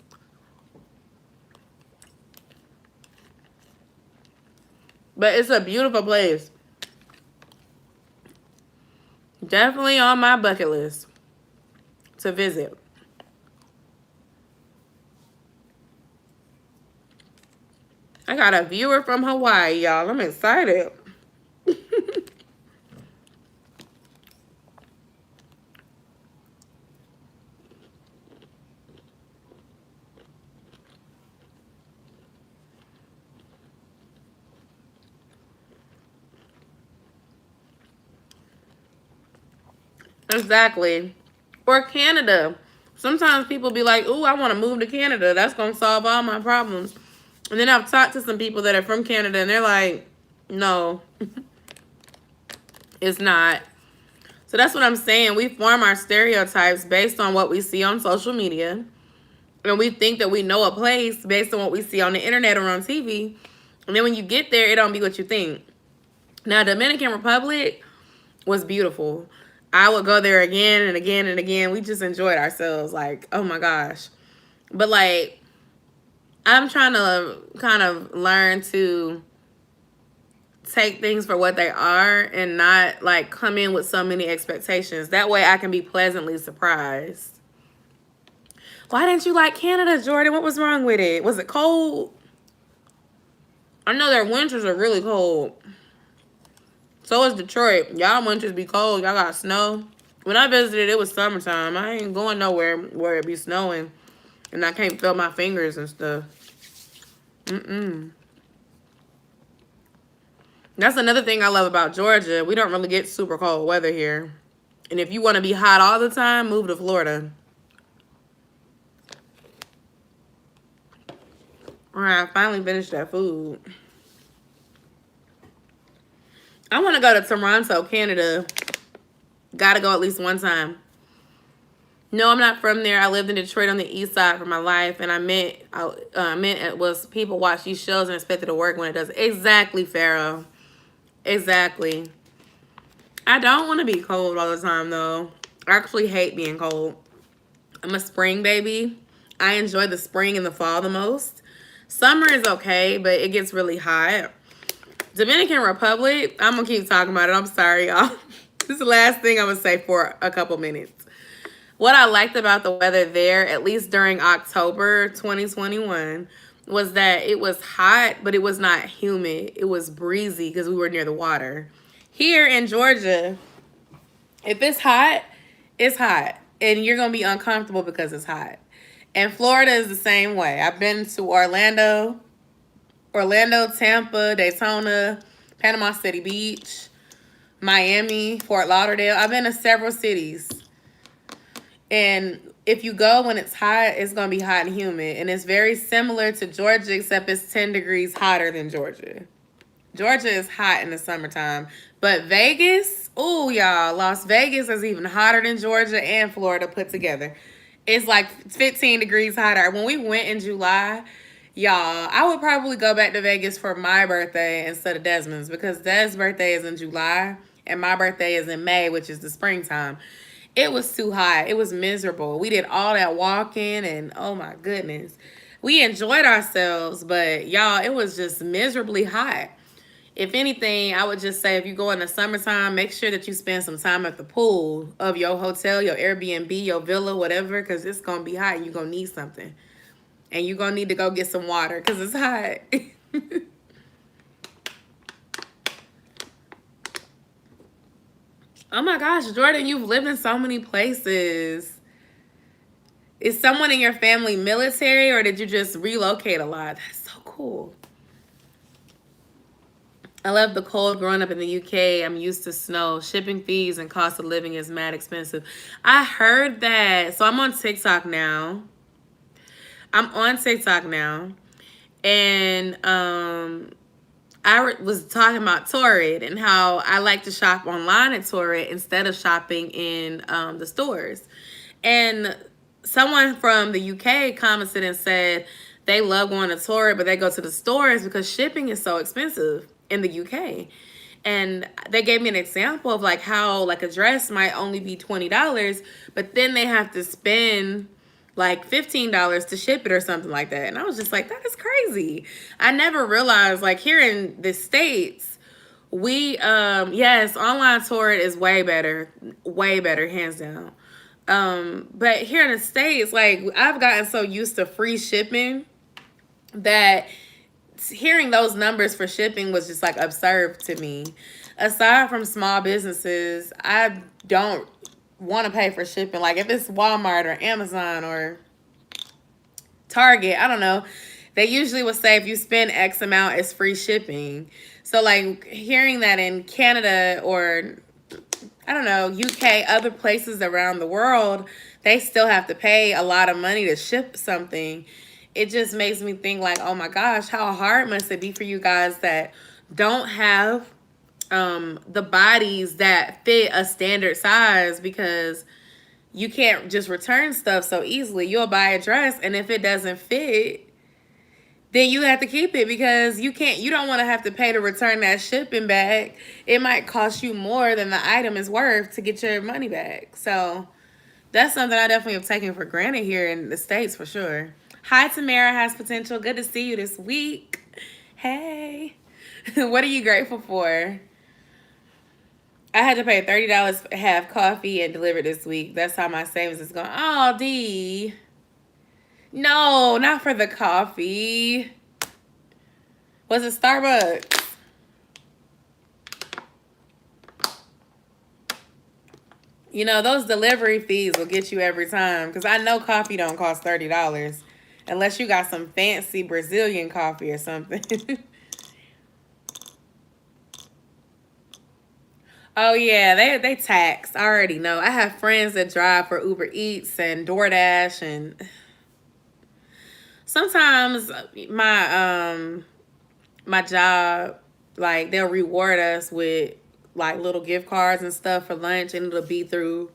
But it's a beautiful place. Definitely on my bucket list to visit. I got a viewer from Hawaii, y'all. I'm excited. Exactly. Or Canada. Sometimes people be like, ooh, I want to move to Canada. That's going to solve all my problems. And then I've talked to some people that are from Canada, and they're like, no, it's not. So that's what I'm saying. We form our stereotypes based on what we see on social media. And we think that we know a place based on what we see on the internet or on TV. And then when you get there, it don't be what you think. Now, Dominican Republic was beautiful. I would go there again and again and again. We just enjoyed ourselves. Like, oh my gosh. But like, I'm trying to kind of learn to take things for what they are and not like come in with so many expectations. That way I can be pleasantly surprised. Why didn't you like Canada, Jordan? What was wrong with it? Was it cold? I know their winters are really cold. So is Detroit. Y'all winters be cold. Y'all got snow. When I visited, it was summertime. I ain't going nowhere where it be snowing. And I can't feel my fingers and stuff. That's another thing I love about Georgia. We don't really get super cold weather here. And if you want to be hot all the time, move to Florida. All right, I finally finished that food. I want to go to Toronto, Canada. Gotta go at least one time. No, I'm not from there. I lived in Detroit on the east side for my life, and I meant it was people watch these shows and expect it to work when it doesn't. Exactly, Pharaoh. Exactly. I don't want to be cold all the time, though. I actually hate being cold. I'm a spring baby. I enjoy the spring and the fall the most. Summer is okay, but it gets really hot. Dominican Republic, I'm going to keep talking about it. I'm sorry, y'all. This is the last thing I'm going to say for a couple minutes. What I liked about the weather there, at least during October 2021, was that it was hot, but it was not humid. It was breezy because we were near the water. Here in Georgia, if it's hot, it's hot. And you're going to be uncomfortable because it's hot. And Florida is the same way. I've been to Orlando, Tampa, Daytona, Panama City Beach, Miami, Fort Lauderdale. I've been to several cities. And if you go when it's hot, it's going to be hot and humid. And it's very similar to Georgia, except it's 10 degrees hotter than Georgia. Georgia is hot in the summertime. But Vegas, ooh, y'all, Las Vegas is even hotter than Georgia and Florida put together. It's like 15 degrees hotter. When we went in July, y'all, I would probably go back to Vegas for my birthday instead of Desmond's, because Des' birthday is in July and my birthday is in May, which is the springtime. It was too hot. It was miserable. We did all that walking and oh my goodness. We enjoyed ourselves, but y'all, it was just miserably hot. If anything, I would just say if you go in the summertime, make sure that you spend some time at the pool of your hotel, your Airbnb, your villa, whatever, because it's going to be hot and you're going to need something. And you're going to need to go get some water because it's hot. Oh my gosh, Jordan, you've lived in so many places. Is someone in your family military or did you just relocate a lot? That's so cool. I love the cold growing up in the UK. I'm used to snow. Shipping fees and cost of living is mad expensive. I heard that. So I'm on TikTok now. And I was talking about Torrid and how I like to shop online at Torrid instead of shopping in the stores. And someone from the UK commented and said they love going to Torrid, but they go to the stores because shipping is so expensive in the UK. And they gave me an example of like how like a dress might only be $20, but then they have to spend like $15 to ship it or something like that. And I was just like, that is crazy. I never realized like here in the States, we, yes, online Torrid is way better, hands down. But here in the States, like I've gotten so used to free shipping that hearing those numbers for shipping was just like absurd to me. Aside from small businesses, I don't want to pay for shipping. Like if it's Walmart or Amazon or Target, I don't know, they usually will say if you spend X amount, it's free shipping. So like hearing that in Canada or I don't know, UK, other places around the world, they still have to pay a lot of money to ship something. it just makes me think like, oh my gosh, how hard must it be for you guys that don't have the bodies that fit a standard size, because you can't just return stuff so easily. You'll buy a dress, and if it doesn't fit, then you have to keep it, because you don't want to have to pay to return that shipping back. It might cost you more than the item is worth to get your money back. So that's something I definitely have taken for granted here in the States for sure. Hi, Tamara Has Potential. Good to see you this week. Hey. What are you grateful for? I had to pay $30 to have coffee and delivered this week. That's how my savings is going. Oh, D. No, not for the coffee. Was it Starbucks? You know, those delivery fees will get you every time, because I know coffee don't cost $30 unless you got some fancy Brazilian coffee or something. Oh, yeah, they tax. I already know. I have friends that drive for Uber Eats and DoorDash, and sometimes my job, like, they'll reward us with like little gift cards and stuff for lunch, and it'll be through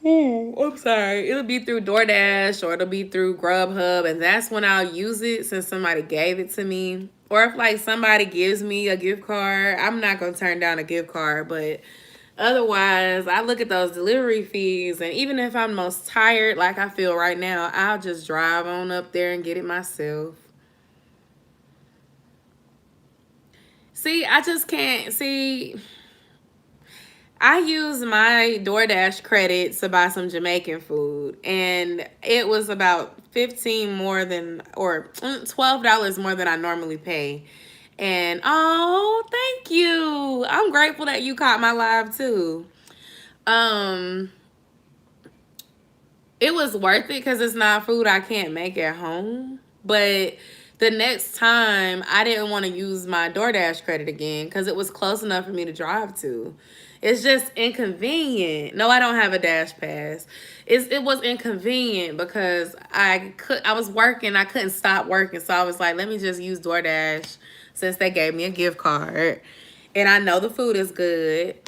I'm sorry. It'll be through DoorDash or it'll be through Grubhub, and that's when I'll use it since somebody gave it to me. Or if like somebody gives me a gift card, I'm not gonna turn down a gift card, but otherwise I look at those delivery fees, and even if I'm most tired like I feel right now, I'll just drive on up there and get it myself. See, I just can't see. I used my DoorDash credits to buy some Jamaican food, and it was about $15 more than, or $12 more than I normally pay. And oh, thank you. I'm grateful that you caught my live too. It was worth it because it's not food I can't make at home. But the next time, I didn't want to use my DoorDash credit again because it was close enough for me to drive to. It's just inconvenient. No, I don't have a Dash Pass. It was inconvenient because I was working. I couldn't stop working. So I was like, let me just use DoorDash since they gave me a gift card. And I know the food is good.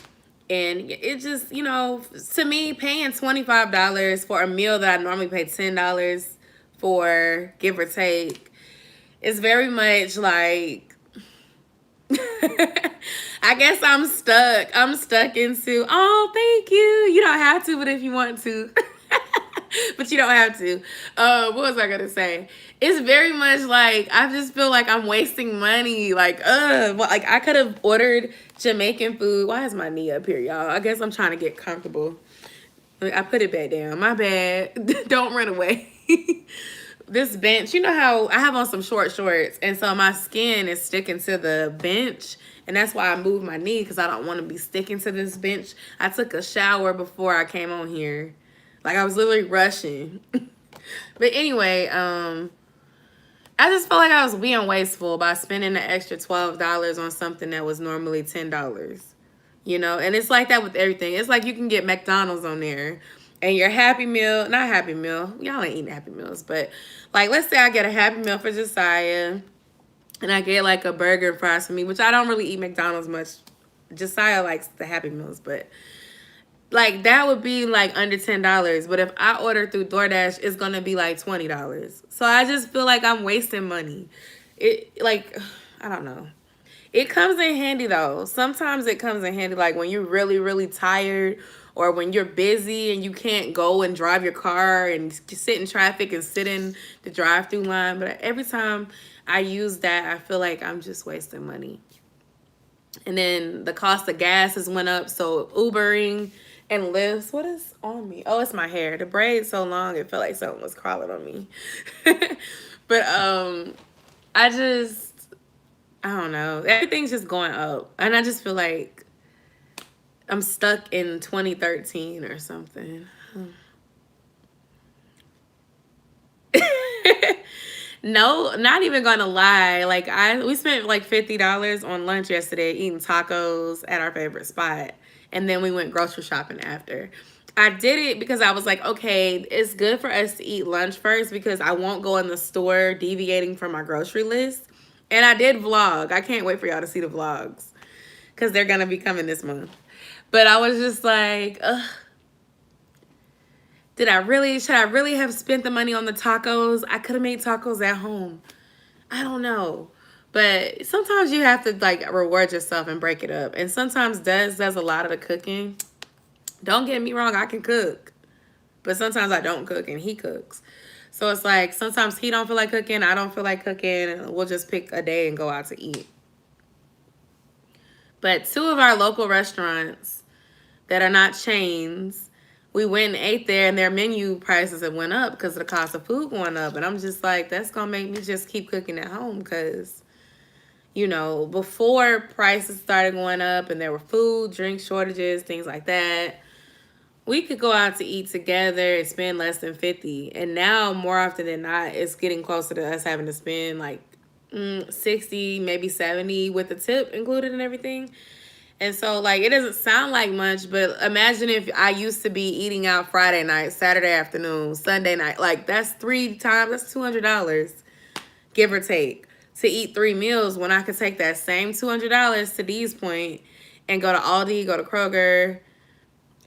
And it just, you know, to me, paying $25 for a meal that I normally pay $10 for, give or take, is very much like, I guess I'm stuck. I'm stuck into, oh, thank you. You don't have to, but if you want to. But you don't have to. What was I gonna say? It's very much like I just feel like I'm wasting money. Like, like I could have ordered Jamaican food. Why is my knee up here, y'all? I guess I'm trying to get comfortable. I put it back down. My bad. Don't run away. This bench, you know how I have on some short shorts, and so my skin is sticking to the bench, and that's why I moved my knee, because I don't want to be sticking to this bench. I took a shower before I came on here. Like, I was literally rushing. But anyway, I just felt like I was being wasteful by spending the extra $12 on something that was normally $10. You know, and it's like that with everything. It's like you can get McDonald's on there, and your Happy Meal, not Happy Meal, y'all ain't eating Happy Meals, but like, let's say I get a Happy Meal for Josiah, and I get like a burger and fries for me, which I don't really eat McDonald's much. Josiah likes the Happy Meals, but like that would be like under $10. But if I order through DoorDash, it's gonna be like $20. So I just feel like I'm wasting money. It, like, I don't know. It comes in handy though. Sometimes it comes in handy, like when you're really, really tired, or when you're busy and you can't go and drive your car and sit in traffic and sit in the drive-through line. But every time I use that, I feel like I'm just wasting money. And then the cost of gas has went up. So Ubering and Lyft. What is on me? Oh, it's my hair. The braid's so long, it felt like something was crawling on me. But I don't know. Everything's just going up. And I just feel like I'm stuck in 2013 or something. No, not even gonna lie. Like we spent like $50 on lunch yesterday eating tacos at our favorite spot. And then we went grocery shopping after. I did it because I was like, okay, it's good for us to eat lunch first because I won't go in the store deviating from my grocery list. And I did vlog. I can't wait for y'all to see the vlogs because they're going to be coming this month. But I was just like, ugh. Should I really have spent the money on the tacos? I could have made tacos at home. I don't know. But sometimes you have to like reward yourself and break it up. And sometimes Des does a lot of the cooking. Don't get me wrong, I can cook. But sometimes I don't cook and he cooks. So it's like sometimes he don't feel like cooking, I don't feel like cooking. We'll just pick a day and go out to eat. But 2 of our local restaurants that are not chains, we went and ate there and their menu prices have went up because of the cost of food going up. And I'm just like, that's going to make me just keep cooking at home because, you know, before prices started going up and there were food, drink shortages, things like that, we could go out to eat together and spend less than 50. And now, more often than not, it's getting closer to us having to spend like 60, maybe 70 with the tip included and everything. And so, like, it doesn't sound like much, but imagine if I used to be eating out Friday night, Saturday afternoon, Sunday night. Like, that's 3 times, that's $200, give or take, to eat 3 meals when I could take that same $200 to Dee's Point and go to Aldi, go to Kroger,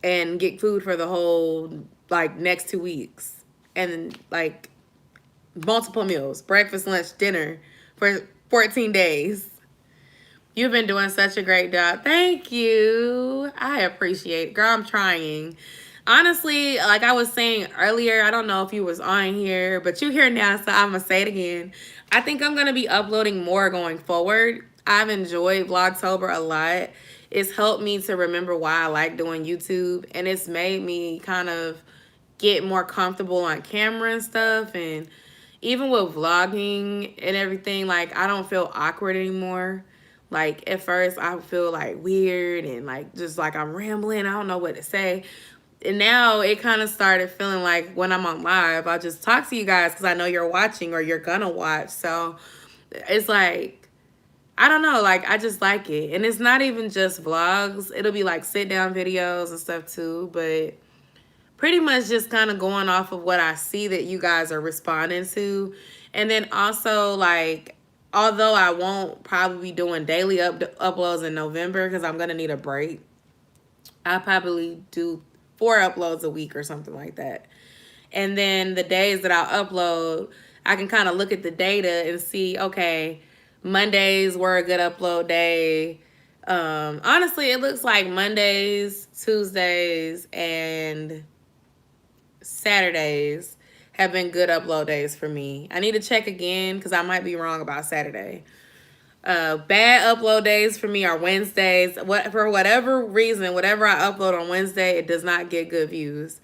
and get food for the whole, like, next 2 weeks. And, like, multiple meals, breakfast, lunch, dinner for 14 days. You've been doing such a great job. Thank you. I appreciate it. Girl, I'm trying. Honestly, like I was saying earlier, I don't know if you was on here, but you're here now, so I'm going to say it again. I think I'm going to be uploading more going forward. I've enjoyed Vlogtober a lot. It's helped me to remember why I like doing YouTube, and it's made me kind of get more comfortable on camera and stuff. And even with vlogging and everything, like I don't feel awkward anymore. Like at first I feel like weird and like just like I'm rambling, I don't know what to say. And now it kind of started feeling like when I'm on live, I'll just talk to you guys because I know you're watching or you're gonna watch. So it's like, I don't know, like I just like it. And it's not even just vlogs, it'll be like sit down videos and stuff too, but pretty much just kind of going off of what I see that you guys are responding to. And then also like, although I won't probably be doing daily uploads in November because I'm going to need a break, I'll probably do 4 uploads a week or something like that. And then the days that I'll upload, I can kind of look at the data and see, okay, Mondays were a good upload day. Honestly, it looks like Mondays, Tuesdays, and Saturdays have been good upload days for me. I need to check again because I might be wrong about Saturday. Bad upload days for me are Wednesdays. For whatever reason, whatever I upload on Wednesday, it does not get good views.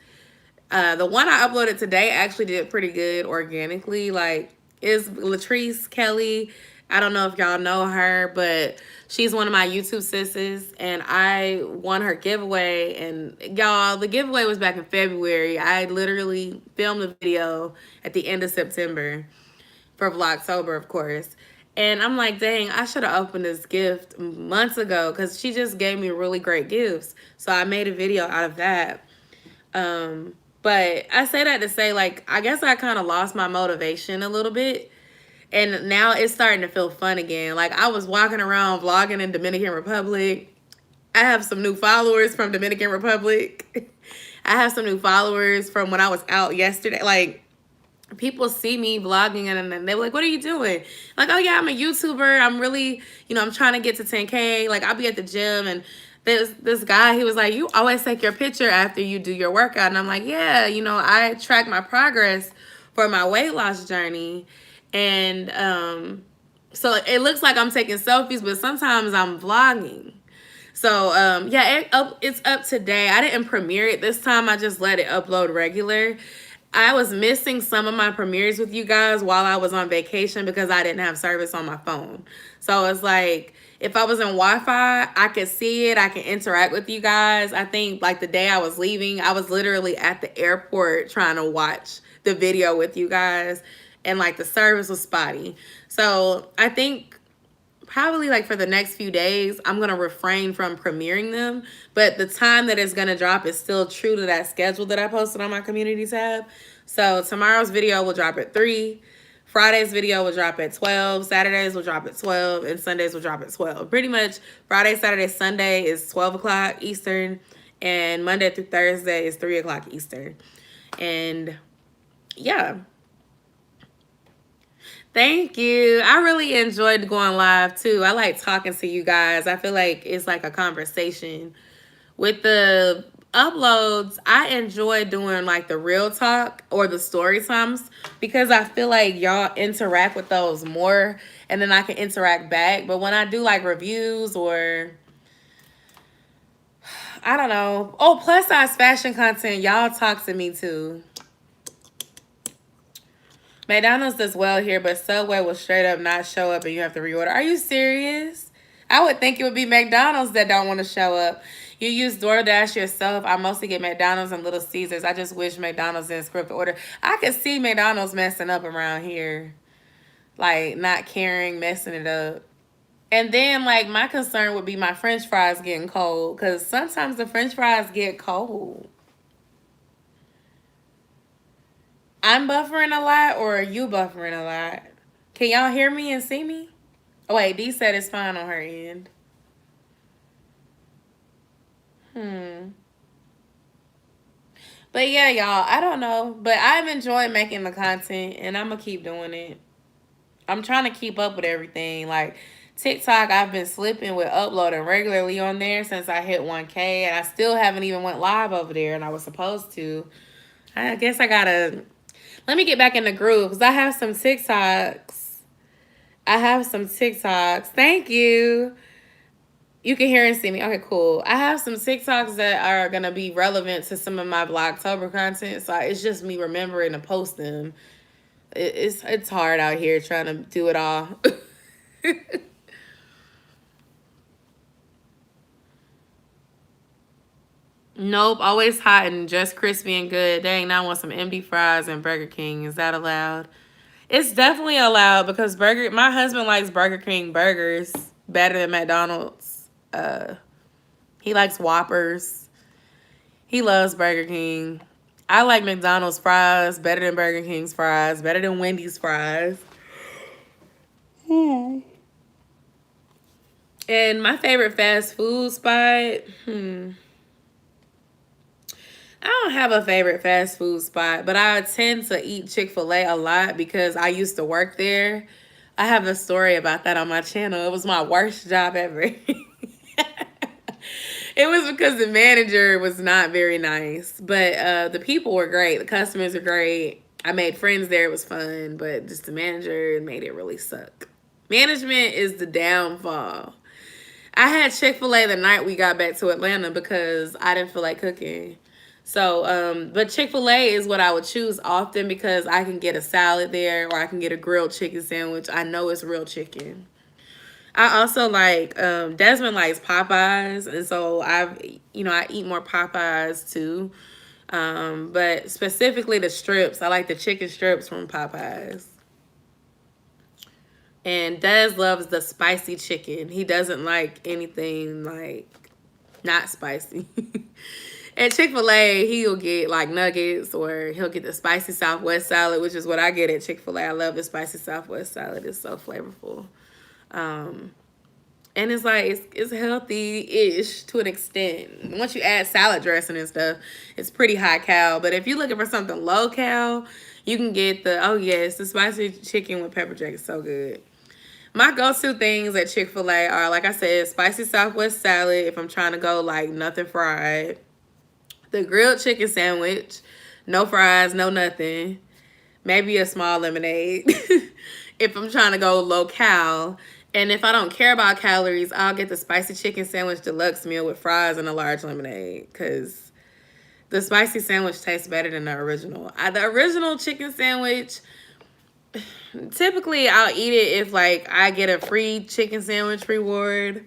The one I uploaded today actually did pretty good organically. Like, is Latrice Kelly. I don't know if y'all know her, but she's one of my YouTube sisters, and I won her giveaway. And y'all, the giveaway was back in February. I literally filmed the video at the end of September for Vlogtober, of course. And I'm like, dang, I should have opened this gift months ago because she just gave me really great gifts. So I made a video out of that. But I say that to say, like, I guess I kind of lost my motivation a little bit. And now it's starting to feel fun again. Like, I was walking around vlogging in Dominican Republic. I have some new followers from Dominican Republic. I have some new followers from when I was out yesterday. Like, people see me vlogging and then they're like, what are you doing? Like, oh yeah, I'm a YouTuber. I'm really, you know, I'm trying to get to 10K. Like, I'll be at the gym and this guy, he was like, you always take your picture after you do your workout. And I'm like, yeah, you know, I track my progress for my weight loss journey. And so it looks like I'm taking selfies, but sometimes I'm vlogging. So yeah, it's up today. I didn't premiere it this time. I just let it upload regular. I was missing some of my premieres with you guys while I was on vacation because I didn't have service on my phone. So it's like, if I was in Wi-Fi, I could see it. I can interact with you guys. I think like the day I was leaving, I was literally at the airport trying to watch the video with you guys. And like the service was spotty. So I think probably like for the next few days, I'm going to refrain from premiering them. But the time that it's going to drop is still true to that schedule that I posted on my community tab. So tomorrow's video will drop at 3. Friday's video will drop at 12. Saturdays will drop at 12. And Sundays will drop at 12. Pretty much Friday, Saturday, Sunday is 12 o'clock Eastern. And Monday through Thursday is 3 o'clock Eastern. And yeah. Thank you. I really enjoyed going live too. I like talking to you guys. I feel like it's like a conversation. With the uploads, I enjoy doing like the real talk or the story times because I feel like y'all interact with those more and then I can interact back. But when I do like reviews or I don't know. Oh, plus size fashion content, y'all talk to me too. McDonald's does well here, but Subway will straight up not show up and you have to reorder. Are you serious? I would think it would be McDonald's that don't want to show up. You use DoorDash yourself. I mostly get McDonald's and Little Caesars. I just wish McDonald's didn't script the order. I could see McDonald's messing up around here. Like, not caring, messing it up. And then, like, my concern would be my French fries getting cold. Because sometimes the French fries get cold. I'm buffering a lot or are you buffering a lot? Can y'all hear me and see me? Oh, wait, Dee said it's fine on her end. But yeah, y'all, I don't know. But I've enjoyed making the content and I'm going to keep doing it. I'm trying to keep up with everything. Like TikTok, I've been slipping with uploading regularly on there since I hit 1K. And I still haven't even went live over there and I was supposed to. I guess I got to... Let me get back in the groove because I have some TikToks. Thank you. You can hear and see me. Okay, cool. I have some TikToks that are going to be relevant to some of my Vlogtober content. So it's just me remembering to post them. It's hard out here trying to do it all. Nope, always hot and just crispy and good. Dang, now I want some empty fries and Burger King. Is that allowed? It's definitely allowed because my husband likes Burger King burgers better than McDonald's. He likes Whoppers. He loves Burger King. I like McDonald's fries better than Burger King's fries, better than Wendy's fries. And my favorite fast food spot, I don't have a favorite fast food spot, but I tend to eat Chick-fil-A a lot because I used to work there. I have a story about that on my channel. It was my worst job ever. It was because the manager was not very nice, but the people were great. The customers are great. I made friends there. It was fun, but just the manager made it really suck. Management is the downfall. I had Chick-fil-A the night we got back to Atlanta because I didn't feel like cooking. So, but Chick-fil-A is what I would choose often because I can get a salad there or I can get a grilled chicken sandwich. I know it's real chicken. I also like, Desmond likes Popeyes. And so I eat more Popeyes too. But specifically the strips. I like the chicken strips from Popeyes. And Des loves the spicy chicken. He doesn't like anything like not spicy. At Chick-fil-A, he'll get like nuggets or he'll get the spicy Southwest salad, which is what I get at Chick-fil-A. I love the spicy Southwest salad. It's so flavorful. And it's like, it's healthy-ish to an extent. Once you add salad dressing and stuff, it's pretty high cal. But if you're looking for something low cal, you can get the spicy chicken with pepper jack is so good. My go-to things at Chick-fil-A are, like I said, spicy Southwest salad if I'm trying to go like nothing fried. The grilled chicken sandwich, no fries, no nothing. Maybe a small lemonade if I'm trying to go low cal. And if I don't care about calories, I'll get the spicy chicken sandwich deluxe meal with fries and a large lemonade because the spicy sandwich tastes better than the original. The original chicken sandwich, typically I'll eat it if like I get a free chicken sandwich reward.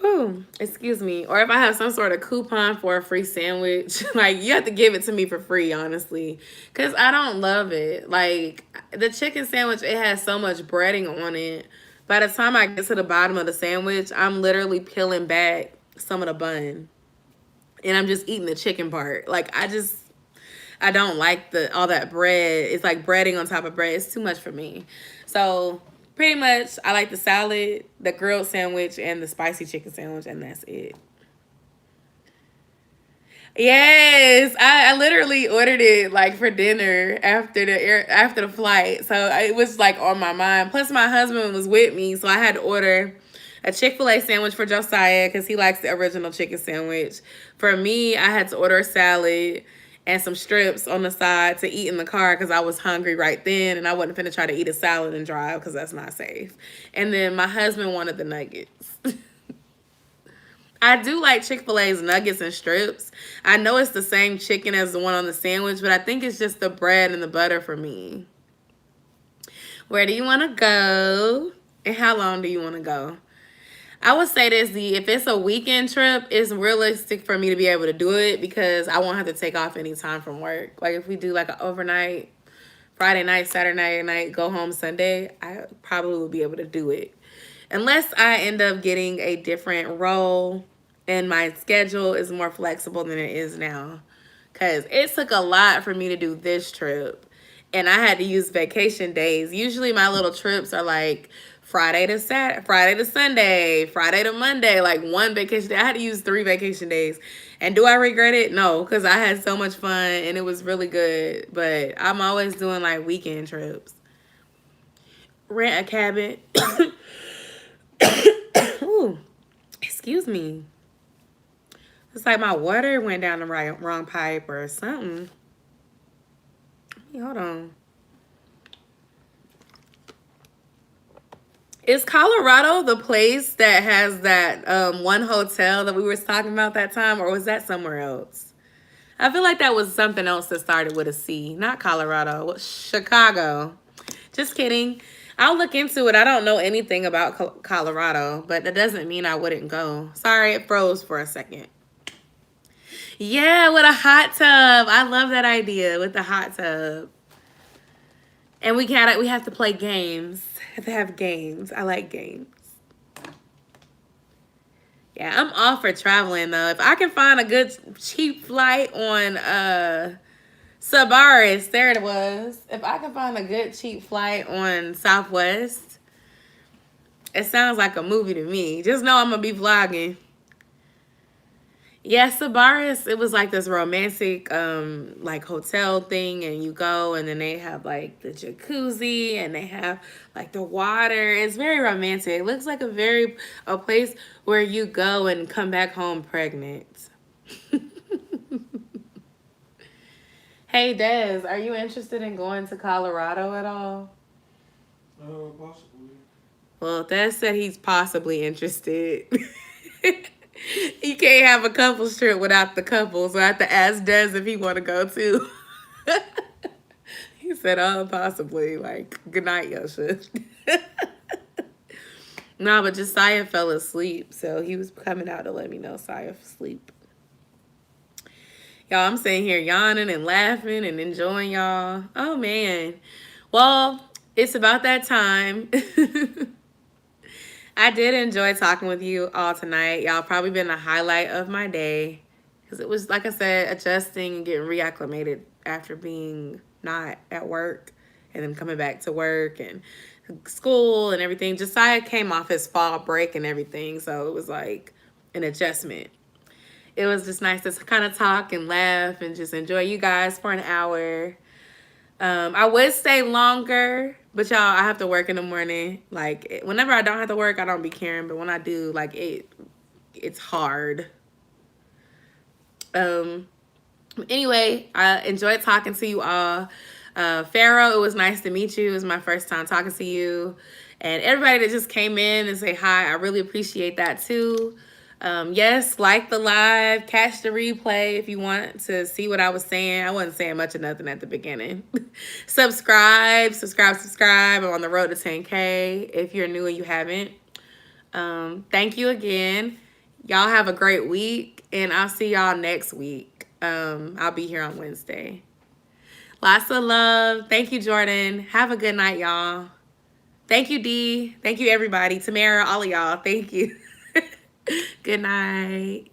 Ooh, excuse me. Or if I have some sort of coupon for a free sandwich, like you have to give it to me for free, honestly. Cause I don't love it. Like the chicken sandwich, it has so much breading on it. By the time I get to the bottom of the sandwich, I'm literally peeling back some of the bun. And I'm just eating the chicken part. Like I don't like the all that bread. It's like breading on top of bread. It's too much for me. So pretty much I like the salad, the grilled sandwich, and the spicy chicken sandwich, and that's it. Yes, I literally ordered it like for dinner after the flight. So it was like on my mind. Plus my husband was with me, so I had to order a Chick-fil-A sandwich for Josiah because he likes the original chicken sandwich. For me, I had to order a salad and some strips on the side to eat in the car because I was hungry right then and I wasn't finna try to eat a salad and drive because that's not safe. And then my husband wanted the nuggets. I do like Chick-fil-A's nuggets and strips. I know it's the same chicken as the one on the sandwich, but I think it's just the bread and the butter for me. Where do you want to go? And how long do you want to go? I would say this, if it's a weekend trip, it's realistic for me to be able to do it because I won't have to take off any time from work. Like if we do like an overnight, Friday night, Saturday night, go home Sunday, I probably will be able to do it. Unless I end up getting a different role and my schedule is more flexible than it is now. Because it took a lot for me to do this trip. And I had to use vacation days. Usually my little trips are like Friday to Sunday, Friday to Monday, like one vacation day. I had to use 3 vacation days. And do I regret it? No, because I had so much fun and it was really good. But I'm always doing like weekend trips. Rent a cabin. Ooh, excuse me. It's like my water went down the wrong pipe or something. Hold on. Is Colorado the place that has that one hotel that we were talking about that time, or was that somewhere else? I feel like that was something else that started with a C. Not Colorado. Chicago. Just kidding. I'll look into it. I don't know anything about Colorado, but that doesn't mean I wouldn't go. Sorry, it froze for a second. Yeah, with a hot tub. I love that idea with the hot tub. And we have to play games. Have to have games. I like games. Yeah, I'm all for traveling though. If I can find a good cheap flight on Sabaris, there it was. If I can find a good cheap flight on Southwest, it sounds like a movie to me. Just know I'm gonna be vlogging. Yeah, Sabaris, it was like this romantic like hotel thing, and you go and then they have like the jacuzzi and they have like the water. It's very romantic. It looks like a place where you go and come back home pregnant. Hey Des, are you interested in going to Colorado at all? Possibly. Well, Des said he's possibly interested. You can't have a couples trip without the couple, so I have to ask Des if he want to go too. He said, oh, possibly. Like, good night, Yosha. No, but Josiah fell asleep, so he was coming out to let me know Josiah asleep. Y'all, I'm sitting here yawning and laughing and enjoying y'all. Oh, man. Well, it's about that time. I did enjoy talking with you all tonight. Y'all probably been the highlight of my day. Because it was, like I said, adjusting and getting reacclimated after being not at work. And then coming back to work and school and everything. Josiah came off his fall break and everything. So it was like an adjustment. It was just nice to kind of talk and laugh and just enjoy you guys for an hour. I would stay longer, but y'all, I have to work in the morning. Like, whenever I don't have to work, I don't be caring. But when I do, like, it's hard. Anyway, I enjoyed talking to you all. Pharaoh, it was nice to meet you. It was my first time talking to you. And everybody that just came in and say hi, I really appreciate that too. Yes, like the live, catch the replay if you want to see what I was saying. I wasn't saying much of nothing at the beginning. subscribe. I'm on the road to 10K if you're new and you haven't. Thank you again. Y'all have a great week, and I'll see y'all next week. I'll be here on Wednesday. Lots of love. Thank you, Jordan. Have a good night, y'all. Thank you, Dee. Thank you, everybody. Tamara, all of y'all. Thank you. Good night.